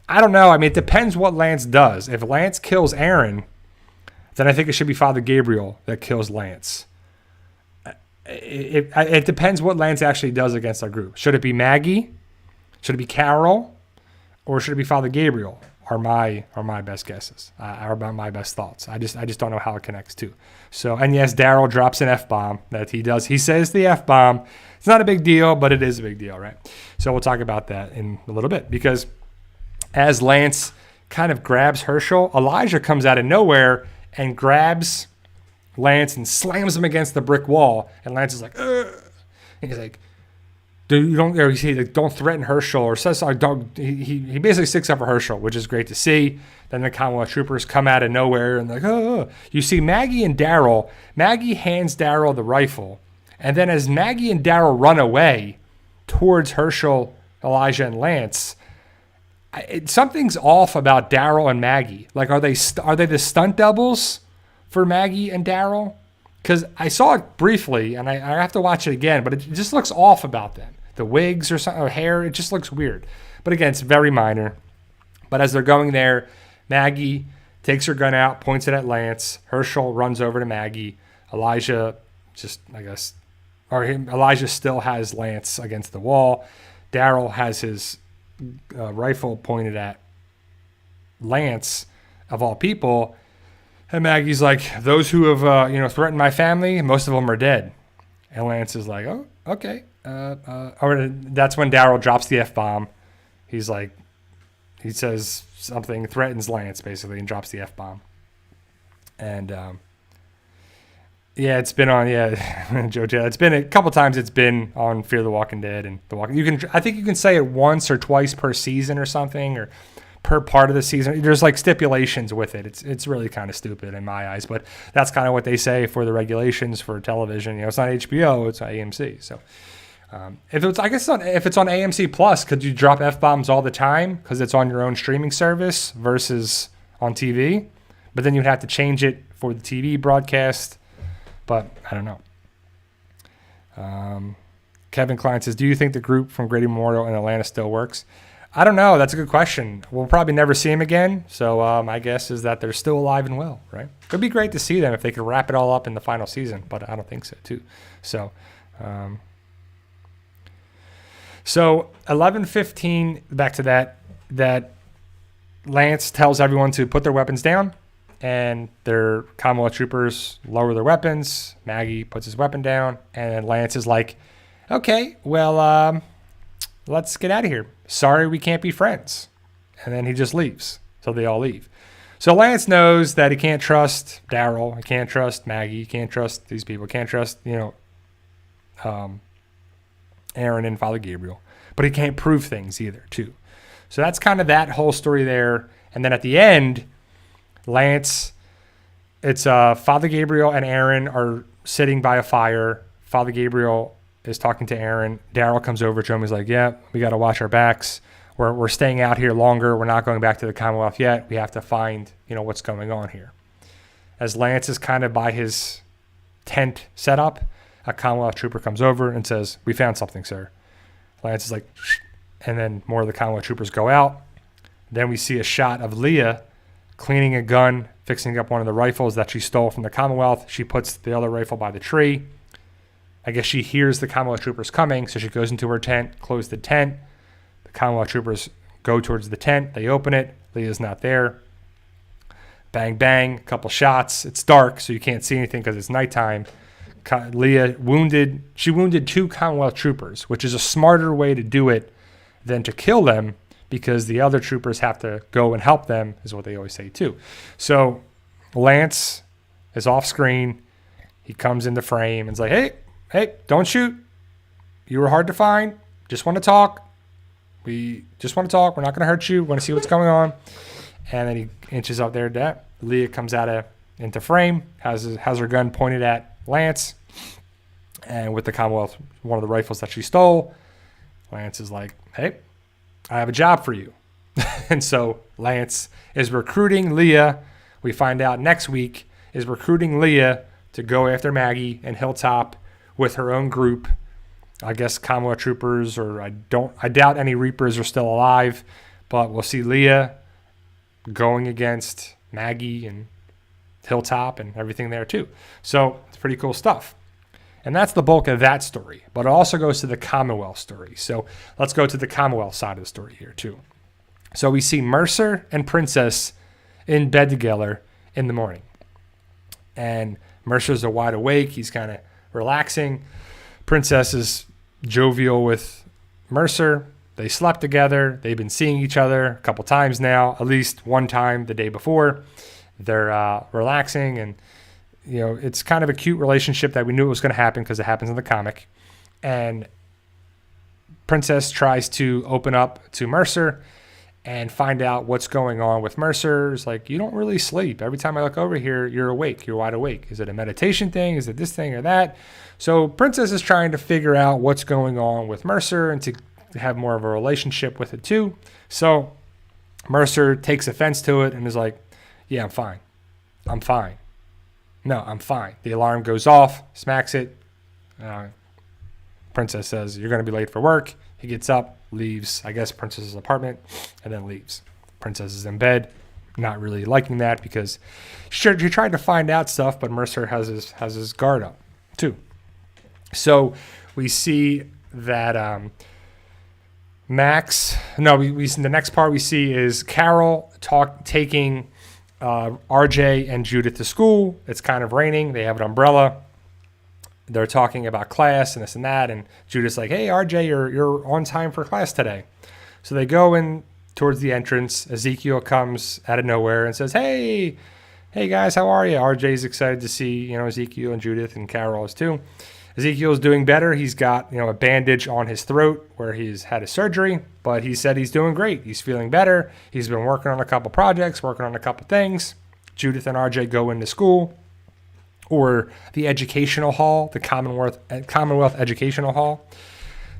I don't know. I mean, it depends what Lance does. If Lance kills Aaron, then I think it should be Father Gabriel that kills Lance. It depends what Lance actually does against our group. Should it be Maggie? Should it be Carol? Or should it be Father Gabriel? Are my best guesses. Are my best thoughts. I just don't know how it connects to. So, and yes, Daryl drops an F-bomb that he does. He says the F-bomb. It's not a big deal, but it is a big deal, right? So we'll talk about that in a little bit, because as Lance kind of grabs Herschel, Elijah comes out of nowhere and grabs Lance and slams him against the brick wall. And Lance is like, ugh. And he's like, don't threaten Herschel, or says, don't. He basically sticks up for Herschel, which is great to see. Then the Commonwealth troopers come out of nowhere and like, oh. You see Maggie and Daryl. Maggie hands Daryl the rifle, and then as Maggie and Daryl run away towards Herschel, Elijah, and Lance, something's off about Daryl and Maggie. Like, are they the stunt doubles for Maggie and Daryl? Because I saw it briefly, and I have to watch it again, but it just looks off about them. The wigs or something, or hair, it just looks weird. But again, it's very minor. But as they're going there, Maggie takes her gun out, points it at Lance. Herschel runs over to Maggie. Elijah just, I guess, Elijah still has Lance against the wall. Daryl has his rifle pointed at Lance, of all people. And Maggie's like, those who have, threatened my family, most of them are dead. And Lance is like, oh, okay. Or that's when Daryl drops the F-bomb. He's like, he says something, threatens Lance, basically, and drops the F-bomb. And, it's been on, Joe, it's been a couple times it's been on Fear the Walking Dead and I think you can say it once or twice per season or something, or per part of the season. There's like stipulations with it. It's really kind of stupid in my eyes, but that's kind of what they say for the regulations for television. It's not HBO, it's AMC. So if it's on AMC Plus, could you drop F-bombs all the time because it's on your own streaming service versus on TV? But then you'd have to change it for the TV broadcast. But I don't know. Kevin Klein says, do you think the group from Grady Memorial in Atlanta still works? I don't know. That's a good question. We'll probably never see him again. So my guess is that they're still alive and well, right? It'd be great to see them if they could wrap it all up in the final season, but I don't think so too. So 11:15, back to that Lance tells everyone to put their weapons down, and their Commonwealth troopers lower their weapons. Maggie puts his weapon down, and then Lance is like, okay, well, let's get out of here. Sorry, we can't be friends. And then he just leaves. So they all leave. So Lance knows that he can't trust Daryl. He can't trust Maggie. He can't trust these people. He can't trust, Aaron and Father Gabriel. But he can't prove things either, too. So that's kind of that whole story there. And then at the end, Lance, it's Father Gabriel and Aaron are sitting by a fire. Father Gabriel is talking to Aaron. Daryl comes over to him. He's like, yeah, we got to watch our backs. We're staying out here longer. We're not going back to the Commonwealth yet. We have to find, what's going on here. As Lance is kind of by his tent set up, a Commonwealth trooper comes over and says, we found something, sir. Lance is like, shh. And then more of the Commonwealth troopers go out. Then we see a shot of Leah cleaning a gun, fixing up one of the rifles that she stole from the Commonwealth. She puts the other rifle by the tree. I guess she hears the Commonwealth troopers coming, so she goes into her tent, closes the tent. The Commonwealth troopers go towards the tent. They open it. Leah's not there. Bang, bang, a couple shots. It's dark, so you can't see anything because it's nighttime. Leah wounded 2 Commonwealth troopers, which is a smarter way to do it than to kill them, because the other troopers have to go and help them, is what they always say too. So Lance is off screen. He comes in the frame and is like, hey, don't shoot. You were hard to find. Just want to talk. We just want to talk. We're not going to hurt you. We want to see what's going on. And then he inches up there. Leah comes into frame, has her gun pointed at Lance. And with the Commonwealth, one of the rifles that she stole, Lance is like, hey, I have a job for you. And so Lance is recruiting Leah. We find out next week is recruiting Leah to go after Maggie and Hilltop with her own group. I guess Commonwealth troopers, or I doubt any Reapers are still alive, but we'll see Leah going against Maggie and Hilltop and everything there too. So it's pretty cool stuff. And that's the bulk of that story. But it also goes to the Commonwealth story. So let's go to the Commonwealth side of the story here too. So we see Mercer and Princess in bed together in the morning. And Mercer's wide awake. He's kind of relaxing. Princess is jovial with Mercer. They slept together. They've been seeing each other a couple times now, at least one time the day before. They're relaxing, and it's kind of a cute relationship that we knew it was going to happen because it happens in the comic. And Princess tries to open up to Mercer and find out what's going on with Mercer. It's like, you don't really sleep. Every time I look over here, you're awake. You're wide awake. Is it a meditation thing? Is it this thing or that? So Princess is trying to figure out what's going on with Mercer and to have more of a relationship with it too. So Mercer takes offense to it and is like, yeah, I'm fine. I'm fine. No, I'm fine. The alarm goes off, smacks it. Princess says, you're going to be late for work. He gets up, leaves, I guess, Princess's apartment, and then leaves. Princess is in bed, not really liking that because she tried to find out stuff, but Mercer has his guard up too. So we see that the next part we see is Carol taking RJ and Judith to school. It's kind of raining. They have an umbrella. They're talking about class and this and that. And Judith's like, hey, RJ, you're on time for class today. So they go in towards the entrance. Ezekiel comes out of nowhere and says, hey guys, how are you? RJ's excited to see, Ezekiel and Judith, and Carol is too. Ezekiel's doing better. He's got, a bandage on his throat where he's had a surgery, but he said he's doing great. He's feeling better. He's been working on a couple projects, working on a couple things. Judith and RJ go into school, or the educational hall, the Commonwealth Educational Hall.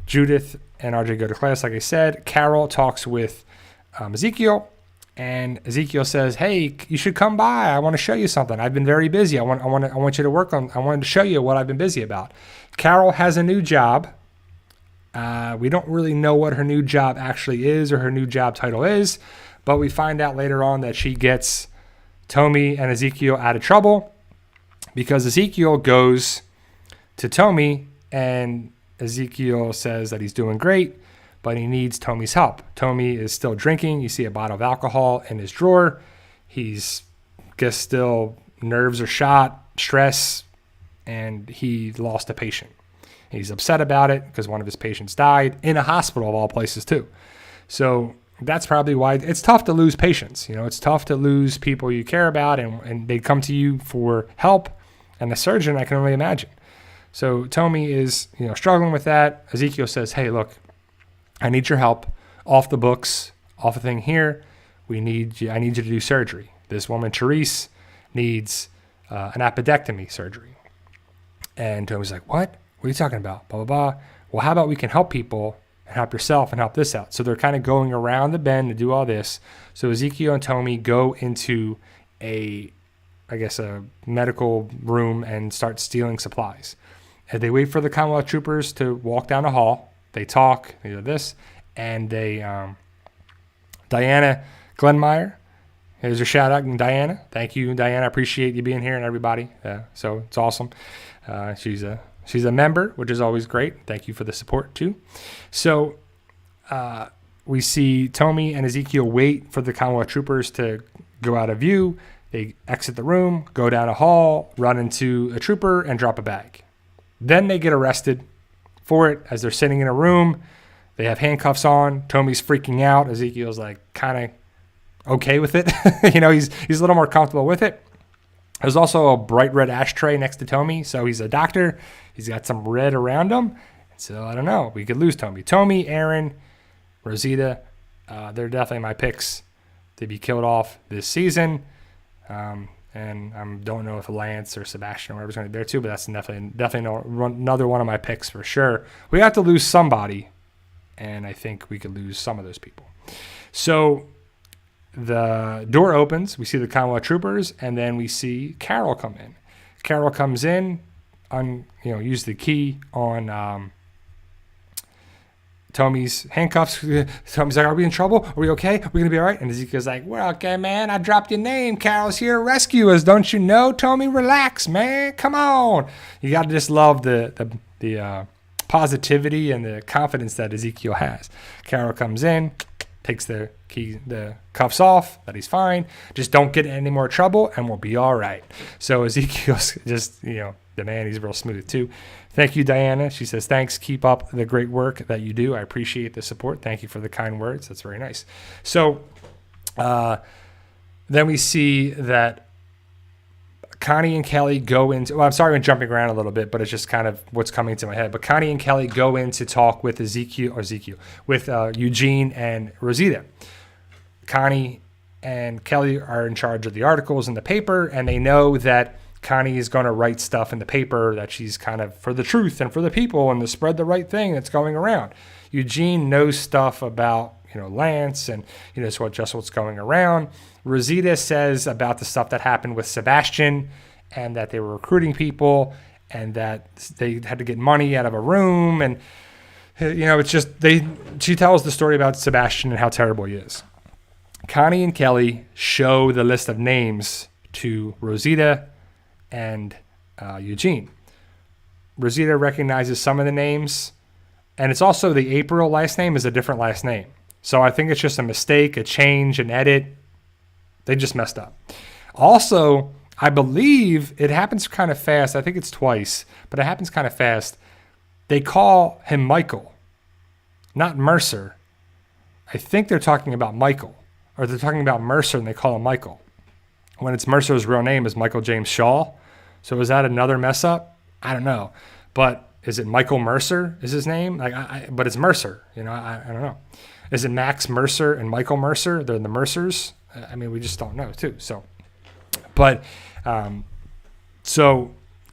Judith and RJ go to class, like I said. Carol talks with Ezekiel, and Ezekiel says, hey, you should come by. I want to show you something. I've been very busy. I want you to work on. I wanted to show you what I've been busy about. Carol has a new job. We don't really know what her new job actually is or her new job title is, but we find out later on that she gets Tommy and Ezekiel out of trouble because Ezekiel goes to Tommy, and Ezekiel says that he's doing great, but he needs Tommy's help. Tommy is still drinking. You see a bottle of alcohol in his drawer. He's still nerves are shot, stress, and he lost a patient. He's upset about it because one of his patients died in a hospital of all places too. So that's probably why it's tough to lose patients. It's tough to lose people you care about, and they come to you for help. And the surgeon, I can only imagine. So Tommy is, struggling with that. Ezekiel says, hey, look, I need your help off the books, off a thing here. I need you to do surgery. This woman, Therese, needs an appendectomy surgery. And Tommy's like, what? What are you talking about? Blah, blah, blah. Well, how about we can help people and help yourself and help this out? So they're kind of going around the bend to do all this. So Ezekiel and Tommy go into a medical room and start stealing supplies. And they wait for the Commonwealth troopers to walk down the hall. They talk, they do this, and Diana Glenmeyer, here's your shout out, Diana. Thank you, Diana. I appreciate you being here and everybody. So it's awesome. She's a member, which is always great. Thank you for the support too. So we see Tommy and Ezekiel wait for the Commonwealth troopers to go out of view. They exit the room, go down a hall, run into a trooper, and drop a bag. Then they get arrested for it as they're sitting in a room. They have handcuffs on. Tommy's freaking out. Ezekiel's like kind of okay with it. He's a little more comfortable with it. There's also a bright red ashtray next to Tommy. So he's a doctor. He's got some red around him. So I don't know. We could lose Tommy. Tommy, Aaron, Rosita, they're definitely my picks to be killed off this season. And I don't know if Lance or Sebastian or whoever's going to be there too, but that's definitely another one of my picks for sure. We have to lose somebody, and I think we could lose some of those people. So the door opens, we see the Commonwealth troopers, and then we see Carol come in. Carol comes in, use the key on Tommy's handcuffs. Tommy's like, are we in trouble? Are we okay? Are we going to be all right? And Ezekiel's like, we're okay, man. I dropped your name. Carol's here to rescue us. Don't you know? Tommy, relax, man. Come on. You got to just love the positivity and the confidence that Ezekiel has. Carol comes in, takes the cuffs off, that he's fine. Just don't get in any more trouble, and we'll be all right. So Ezekiel's just, the man, he's real smooth too. Thank you, Diana. She says, thanks. Keep up the great work that you do. I appreciate the support. Thank you for the kind words. That's very nice. So then we see that Connie and Kelly go into, I'm sorry I'm jumping around a little bit, but it's just kind of what's coming to my head. But Connie and Kelly go in to talk with with Eugene and Rosita. Connie and Kelly are in charge of the articles in the paper, and they know that Connie is going to write stuff in the paper that she's kind of for the truth and for the people and to spread the right thing that's going around. Eugene knows stuff about, Lance and, what's going around. Rosita says about the stuff that happened with Sebastian and that they were recruiting people and that they had to get money out of a room. And, it's just, she tells the story about Sebastian and how terrible he is. Connie and Kelly show the list of names to Rosita and Eugene. Rosita recognizes some of the names, and it's also the April last name is a different last name. So I think it's just a mistake, a change, an edit. They just messed up. Also, I believe it happens kind of fast. I think it's twice, but it happens kind of fast. They call him Michael, not Mercer. I think they're talking about Michael, or they're talking about Mercer and they call him Michael, when it's Mercer's real name is Michael James Shaw. So is that another mess up? I don't know. But is it Michael Mercer is his name? But it's Mercer. I don't know. Is it Max Mercer and Michael Mercer? They're the Mercers. I mean, we just don't know too. So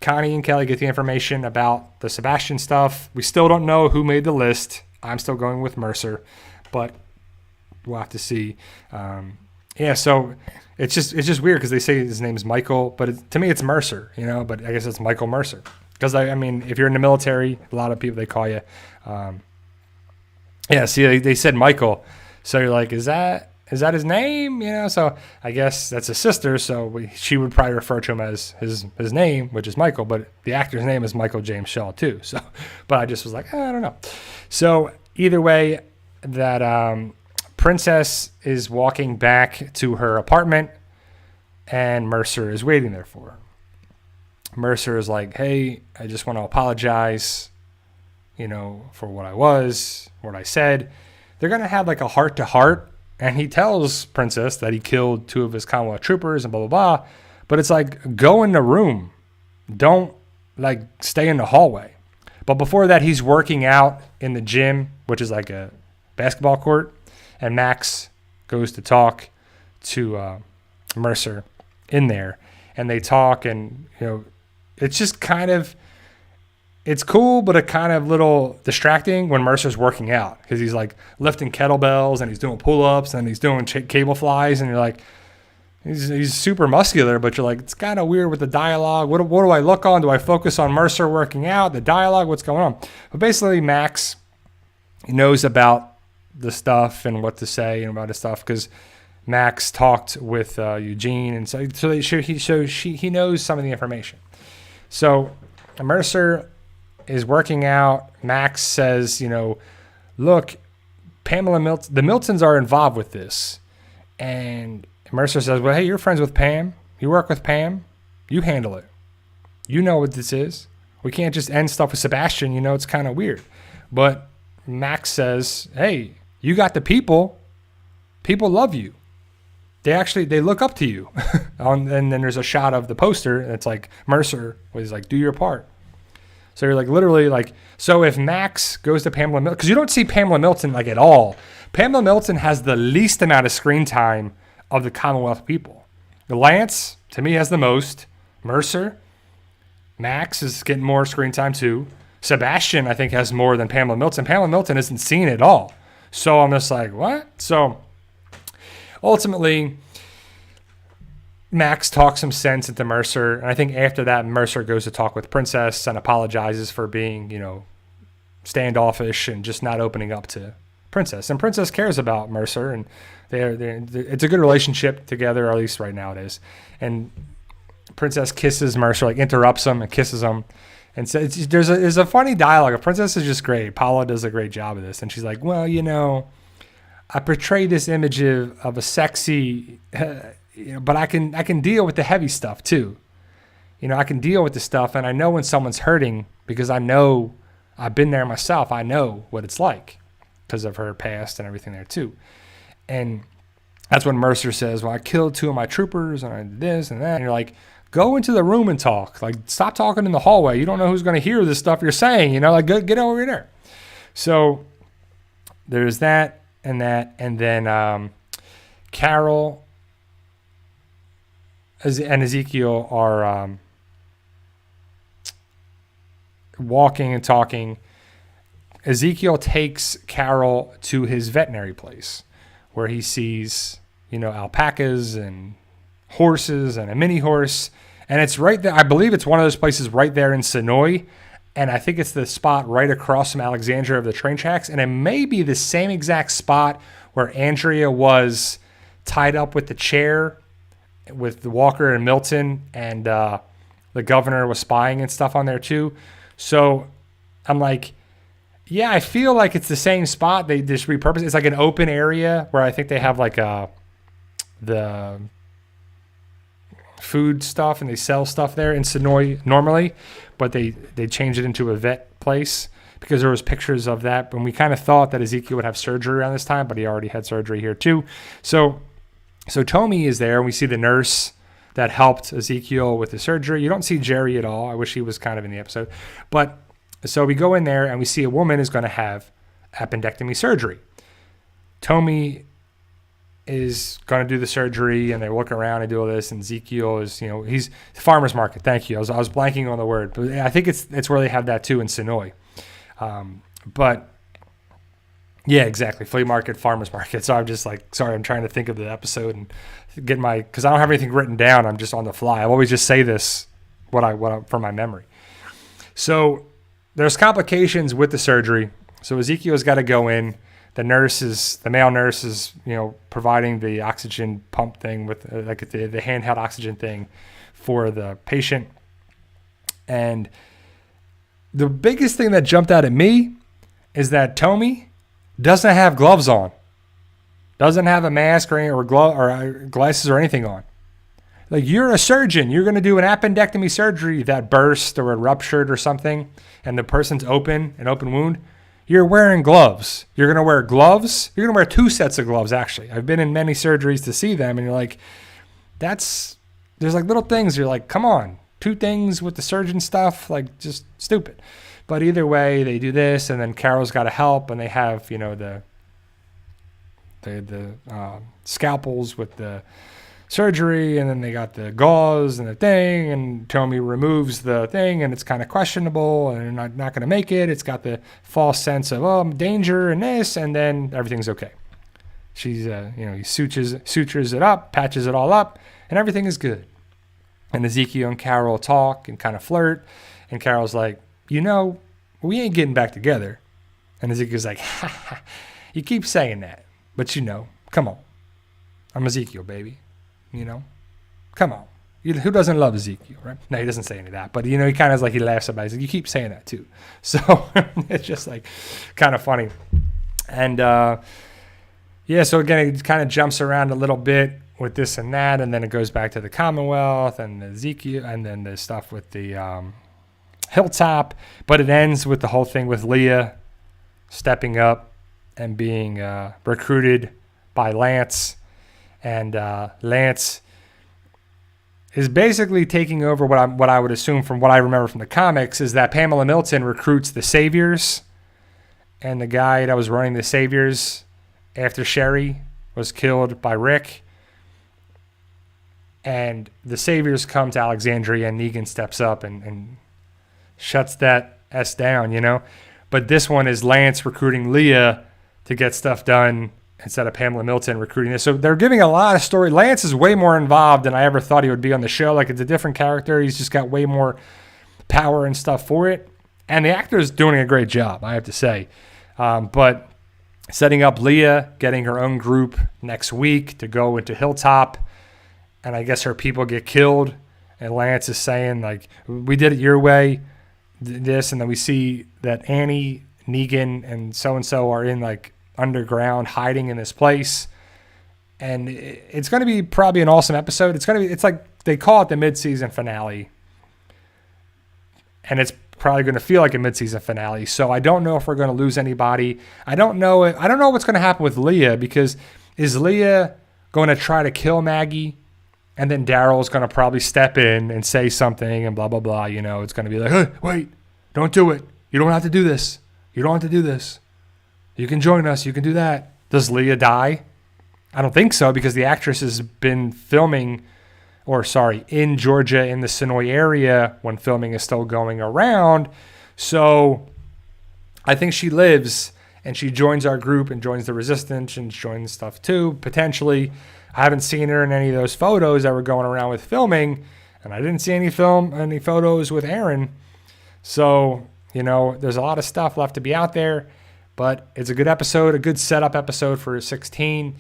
Connie and Kelly get the information about the Sebastian stuff. We still don't know who made the list. I'm still going with Mercer, but we'll have to see. So it's just weird because they say his name is Michael, but to me it's Mercer, but I guess it's Michael Mercer. Because, I mean, if you're in the military, a lot of people, they call you. They said Michael. So you're like, is that his name? So I guess that's his sister. So she would probably refer to him as his name, which is Michael. But the actor's name is Michael James Shaw, too. So, but I just was like, I don't know. So either way, that Princess is walking back to her apartment, and Mercer is waiting there for her. Mercer is like, hey, I just want to apologize, for what I said. They're going to have like a heart-to-heart, and he tells Princess that he killed 2 of his Commonwealth troopers and blah, blah, blah. But it's like, go in the room. Don't, stay in the hallway. But before that, he's working out in the gym, which is like a basketball court, and Max goes to talk to Mercer in there, and they talk, and, it's just it's cool, but a kind of little distracting when Mercer's working out because he's like lifting kettlebells and he's doing pull-ups and he's doing cable flies, and you're like, he's super muscular, but you're like, it's kind of weird with the dialogue. What do I look on? Do I focus on Mercer working out, the dialogue? What's going on? But basically, Max knows about the stuff and what to say and about his stuff because Max talked with Eugene, and so he knows some of the information. So Mercer is working out. Max says, look, Pamela the Miltons are involved with this. And Mercer says, well, hey, you're friends with Pam. You work with Pam. You handle it. You know what this is. We can't just end stuff with Sebastian. It's kind of weird. But Max says, hey, you got the people. People love you. They look up to you. And then there's a shot of the poster, and it's like Mercer was like, do your part. So you're like, literally, like, so if Max goes to Pamela Milton, because you don't see Pamela Milton at all. Pamela Milton has the least amount of screen time of the Commonwealth people. Lance, to me, has the most. Mercer, Max is getting more screen time too. Sebastian, I think, has more than Pamela Milton. Pamela Milton isn't seen at all. So I'm just like, what? So ultimately, Max talks some sense into Mercer, and I think after that, Mercer goes to talk with Princess and apologizes for being, standoffish and just not opening up to Princess. And Princess cares about Mercer, and it's a good relationship together, or at least right now it is. And Princess kisses Mercer, interrupts him and kisses him, and says, there's a funny dialogue. Princess is just great. Paula does a great job of this, and she's like, well, I portray this image of a sexy. But I can deal with the heavy stuff too. I can deal with the stuff, and I know when someone's hurting because I know I've been there myself. I know what it's like because of her past and everything there too. And that's when Mercer says, well, I killed 2 of my troopers and I did this and that. And you're like, go into the room and talk. Stop talking in the hallway. You don't know who's going to hear this stuff you're saying. Get over there. So there's that. And then Carol and Ezekiel are walking and talking. Ezekiel takes Carol to his veterinary place where he sees, alpacas and horses and a mini horse. And it's right there. I believe it's one of those places right there in Sonoy. And I think it's the spot right across from Alexandria of the train tracks. And it may be the same exact spot where Andrea was tied up with the chair with the Walker and Milton, and the governor was spying and stuff on there too. So I'm like, yeah, I feel like it's the same spot. They just repurpose. It's like an open area where I think they have like the food stuff and they sell stuff there in Sonoy normally, but they changed it into a vet place because there was pictures of that. And we kind of thought that Ezekiel would have surgery around this time, but he already had surgery here too. So Tommy is there, and we see the nurse that helped Ezekiel with the surgery. You don't see Jerry at all. I wish he was kind of in the episode. But so we go in there, and we see a woman is going to have appendectomy surgery. Tommy is going to do the surgery, and they look around and do all this, and Ezekiel is, he's farmer's market. Thank you. I was blanking on the word, but I think it's where they have that too in Sonoy. But yeah, exactly. Flea market, farmer's market. So I'm just like, sorry, I'm trying to think of the episode and get because I don't have anything written down. I'm just on the fly. I always just say this, what I from my memory. So there's complications with the surgery. So Ezekiel's got to go in. The male nurse is, providing the oxygen pump thing with the handheld oxygen thing for the patient. And the biggest thing that jumped out at me is that Tommy doesn't have gloves on, doesn't have a mask or glasses or anything on. Like, you're a surgeon. You're going to do an appendectomy surgery that burst or ruptured or something, and the person's an open wound. You're wearing gloves. You're going to wear gloves. You're going to wear 2 sets of gloves, actually. I've been in many surgeries to see them, and you're like, there's like little things. You're like, come on, 2 things with the surgeon stuff, like just stupid. But either way, they do this, and then Carol's got to help, and they have, the scalpels with the surgery, and then they got the gauze and the thing, and Tommy removes the thing, and it's kind of questionable, and they're not going to make it. It's got the false sense of danger and this, and then everything's okay. She's he sutures it up, patches it all up, and everything is good. And Ezekiel and Carol talk and kind of flirt, and Carol's like, we ain't getting back together. And Ezekiel's like, ha, you keep saying that, but come on, I'm Ezekiel, baby. Come on. Who doesn't love Ezekiel, right? No, he doesn't say any of that. But, he kind of he laughs about it. He's like, you keep saying that too. So it's just kind of funny. And, so again, it kind of jumps around a little bit with this and that. And then it goes back to the Commonwealth and the Ezekiel and then the stuff with the Hilltop. But it ends with the whole thing with Leah stepping up and being recruited by Lance. And Lance is basically taking over what I would assume from what I remember from the comics is that Pamela Milton recruits the Saviors, and the guy that was running the Saviors after Sherry was killed by Rick. And the Saviors come to Alexandria, and Negan steps up and shuts that S down, But this one is Lance recruiting Leah to get stuff done instead of Pamela Milton recruiting this. So they're giving a lot of story. Lance is way more involved than I ever thought he would be on the show. Like, it's a different character. He's just got way more power and stuff for it. And the actor is doing a great job, I have to say. But setting up Leah, getting her own group next week to go into Hilltop. And I guess her people get killed. And Lance is saying, we did it your way, this. And then we see that Annie, Negan, and so-and-so are in, underground hiding in this place, and it's going to be probably an awesome episode. It's like they call it the mid-season finale, and it's probably going to feel like a mid-season finale. So I don't know if we're going to lose anybody. I don't know what's going to happen with Leah, because is Leah going to try to kill Maggie, and then Daryl's going to probably step in and say something and blah blah blah. It's going to be like, hey, wait, don't do it. You don't have to do this. You don't have to do this. You can join us. You can do that. Does Leah die? I don't think so, because the actress has been filming, in Georgia in the Sonoy area when filming is still going around. So I think she lives, and she joins our group and joins the Resistance and joins stuff too, potentially. I haven't seen her in any of those photos that were going around with filming, and I didn't see any photos with Aaron. So, there's a lot of stuff left to be out there. But it's a good episode, a good setup episode for 16.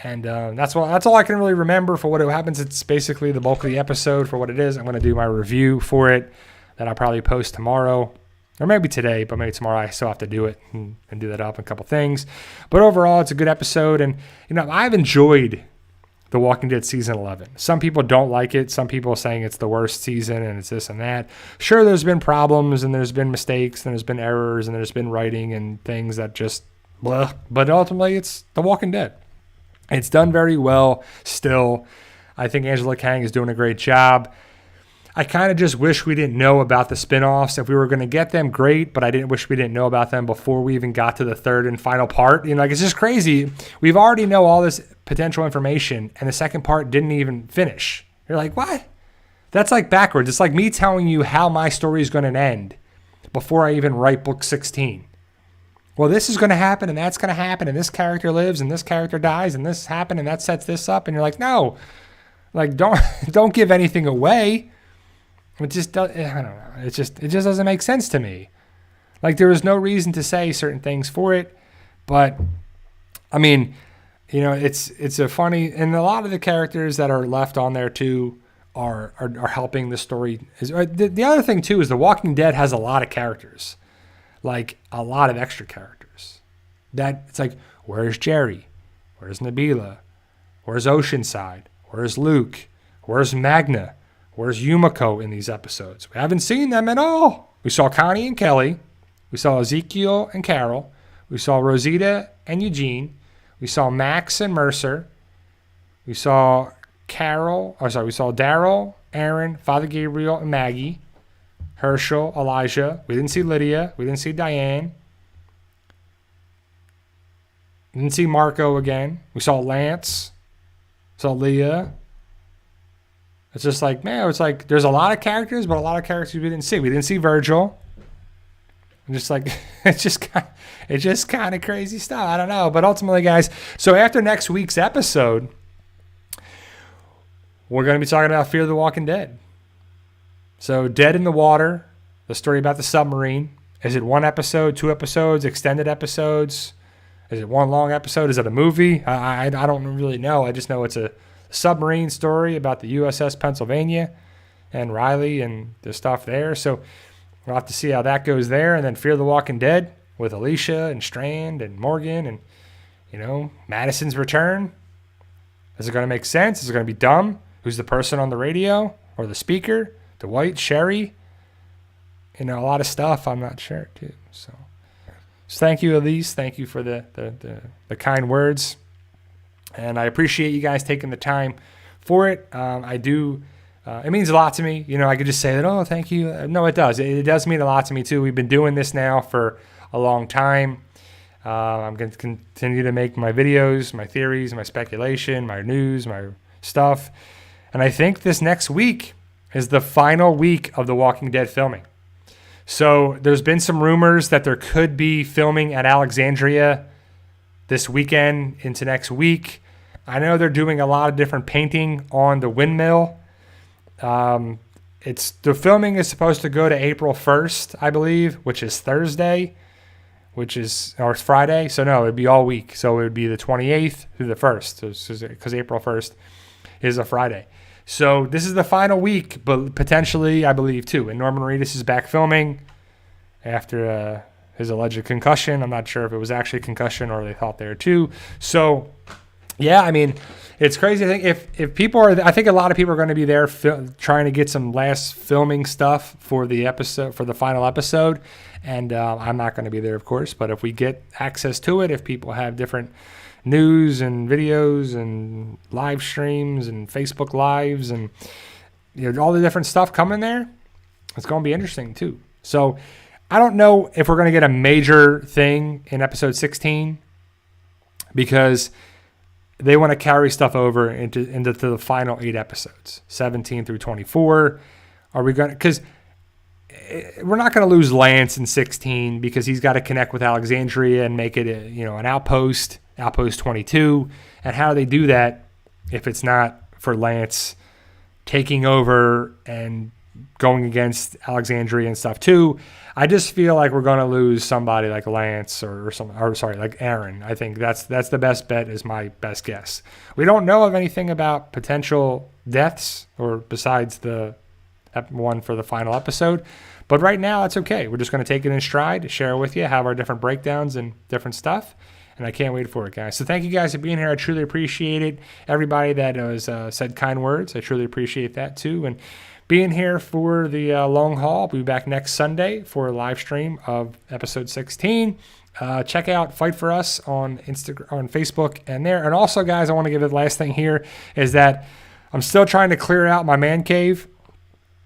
And that's all I can really remember for what happens. It's basically the bulk of the episode for what it is. I'm going to do my review for it that I'll probably post tomorrow. Or maybe today, but maybe tomorrow I still have to do it and do that up a couple things. But overall, it's a good episode. And, I've enjoyed The Walking Dead season 11. Some people don't like it. Some people are saying it's the worst season and it's this and that. Sure, there's been problems and there's been mistakes and there's been errors and there's been writing and things that just blah. But ultimately, it's The Walking Dead. It's done very well still. I think Angela Kang is doing a great job. I kind of just wish we didn't know about the spinoffs. If we were going to get them, great, but I didn't wish we didn't know about them before we even got to the third and final part. It's just crazy. We've already know all this potential information, and the second part didn't even finish. You're like, what? That's like backwards. It's like me telling you how my story is going to end before I even write book 16. Well, this is going to happen, and that's going to happen, and this character lives, and this character dies, and this happened, and that sets this up, and you're like, no. Don't give anything away. It just does, I don't know. It just doesn't make sense to me. There was no reason to say certain things for it, but it's a funny, and a lot of the characters that are left on there too are helping the story. The other thing too is The Walking Dead has a lot of characters, a lot of extra characters. That it's where's Jerry? Where's Nabila? Where's Oceanside? Where's Luke? Where's Magna? Where's Yumiko in these episodes? We haven't seen them at all. We saw Connie and Kelly. We saw Ezekiel and Carol. We saw Rosita and Eugene. We saw Max and Mercer. We saw Daryl, Aaron, Father Gabriel, and Maggie. Herschel, Elijah. We didn't see Lydia. We didn't see Diane. We didn't see Marco again. We saw Lance. We saw Leah. It's just there's a lot of characters, but a lot of characters we didn't see. We didn't see Virgil. I'm just it's just kind of crazy stuff. I don't know. But ultimately, guys, so after next week's episode, we're going to be talking about Fear the Walking Dead. So Dead in the Water, the story about the submarine. Is it one episode, 2 episodes, extended episodes? Is it one long episode? Is it a movie? I don't really know. I just know it's a submarine story about the USS Pennsylvania and Riley and the stuff there. So we'll have to see how that goes there. And then Fear the Walking Dead with Alicia and Strand and Morgan and, Madison's return. Is it going to make sense? Is it going to be dumb? Who's the person on the radio or the speaker? Dwight, Sherry? A lot of stuff I'm not sure too. So thank you, Elise. Thank you for the kind words. And I appreciate you guys taking the time for it. I do. It means a lot to me. I could just say that, oh, thank you. No, it does. It does mean a lot to me, too. We've been doing this now for a long time. I'm going to continue to make my videos, my theories, my speculation, my news, my stuff. And I think this next week is the final week of The Walking Dead filming. So there's been some rumors that there could be filming at Alexandria this weekend into next week. I know they're doing a lot of different painting on the windmill. The filming is supposed to go to April 1st, I believe, which is Thursday, or it's Friday. So no, it'd be all week. So it would be the 28th through the 1st, because April 1st is a Friday. So this is the final week, but potentially, I believe, too. And Norman Reedus is back filming after his alleged concussion. I'm not sure if it was actually a concussion or they thought there too. So, yeah, it's crazy. I think if people are, I think a lot of people are going to be there trying to get some last filming stuff for the episode, for the final episode. And I'm not going to be there, of course. But if we get access to it, if people have different news and videos and live streams and Facebook lives and all the different stuff coming there, it's going to be interesting too. So I don't know if we're going to get a major thing in episode 16 because they want to carry stuff over into the final 8 episodes, 17 through 24. Are we going to, because we're not going to lose Lance in 16 because he's got to connect with Alexandria and make it an outpost 22. And how do they do that if it's not for Lance taking over and going against Alexandria and stuff too? I just feel like we're going to lose somebody like Lance like Aaron. I think that's the best bet, is my best guess. We don't know of anything about potential deaths or besides the one for the final episode. But right now, it's okay. We're just going to take it in stride, share it with you, have our different breakdowns and different stuff. And I can't wait for it, guys. So thank you guys for being here. I truly appreciate it. Everybody that has said kind words, I truly appreciate that too. And being here for the long haul. I'll be back next Sunday for a live stream of episode 16. Check out Fight for Us on Instagram, on Facebook, and there. And also, guys, I want to give it the last thing here is that I'm still trying to clear out my man cave.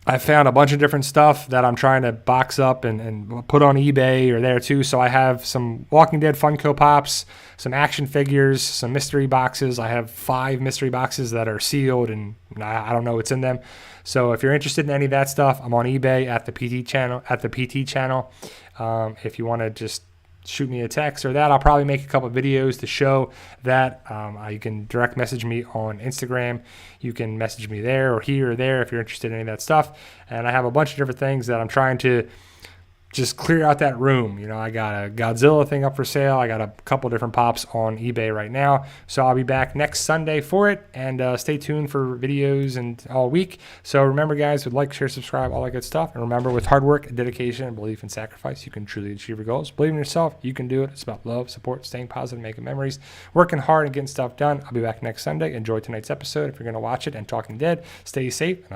I found a bunch of different stuff that I'm trying to box up and put on eBay or there too. So I have some Walking Dead Funko Pops, some action figures, some mystery boxes. I have 5 mystery boxes that are sealed and I don't know what's in them. So if you're interested in any of that stuff, I'm on eBay at the PT channel. If you want to just shoot me a text or that, I'll probably make a couple of videos to show that. You can direct message me on Instagram. You can message me there or here or there if you're interested in any of that stuff. And I have a bunch of different things that I'm trying to just clear out that room. You know, I got a Godzilla thing up for sale. I got a couple different pops on eBay right now. So I'll be back next Sunday for it. And stay tuned for videos and all week. So remember, guys, would like, share, subscribe, all that good stuff. And remember, with hard work, dedication, and belief and sacrifice, you can truly achieve your goals. Believe in yourself. You can do it. It's about love, support, staying positive, making memories, working hard, and getting stuff done. I'll be back next Sunday. Enjoy tonight's episode. If you're going to watch it and Talking Dead, stay safe. And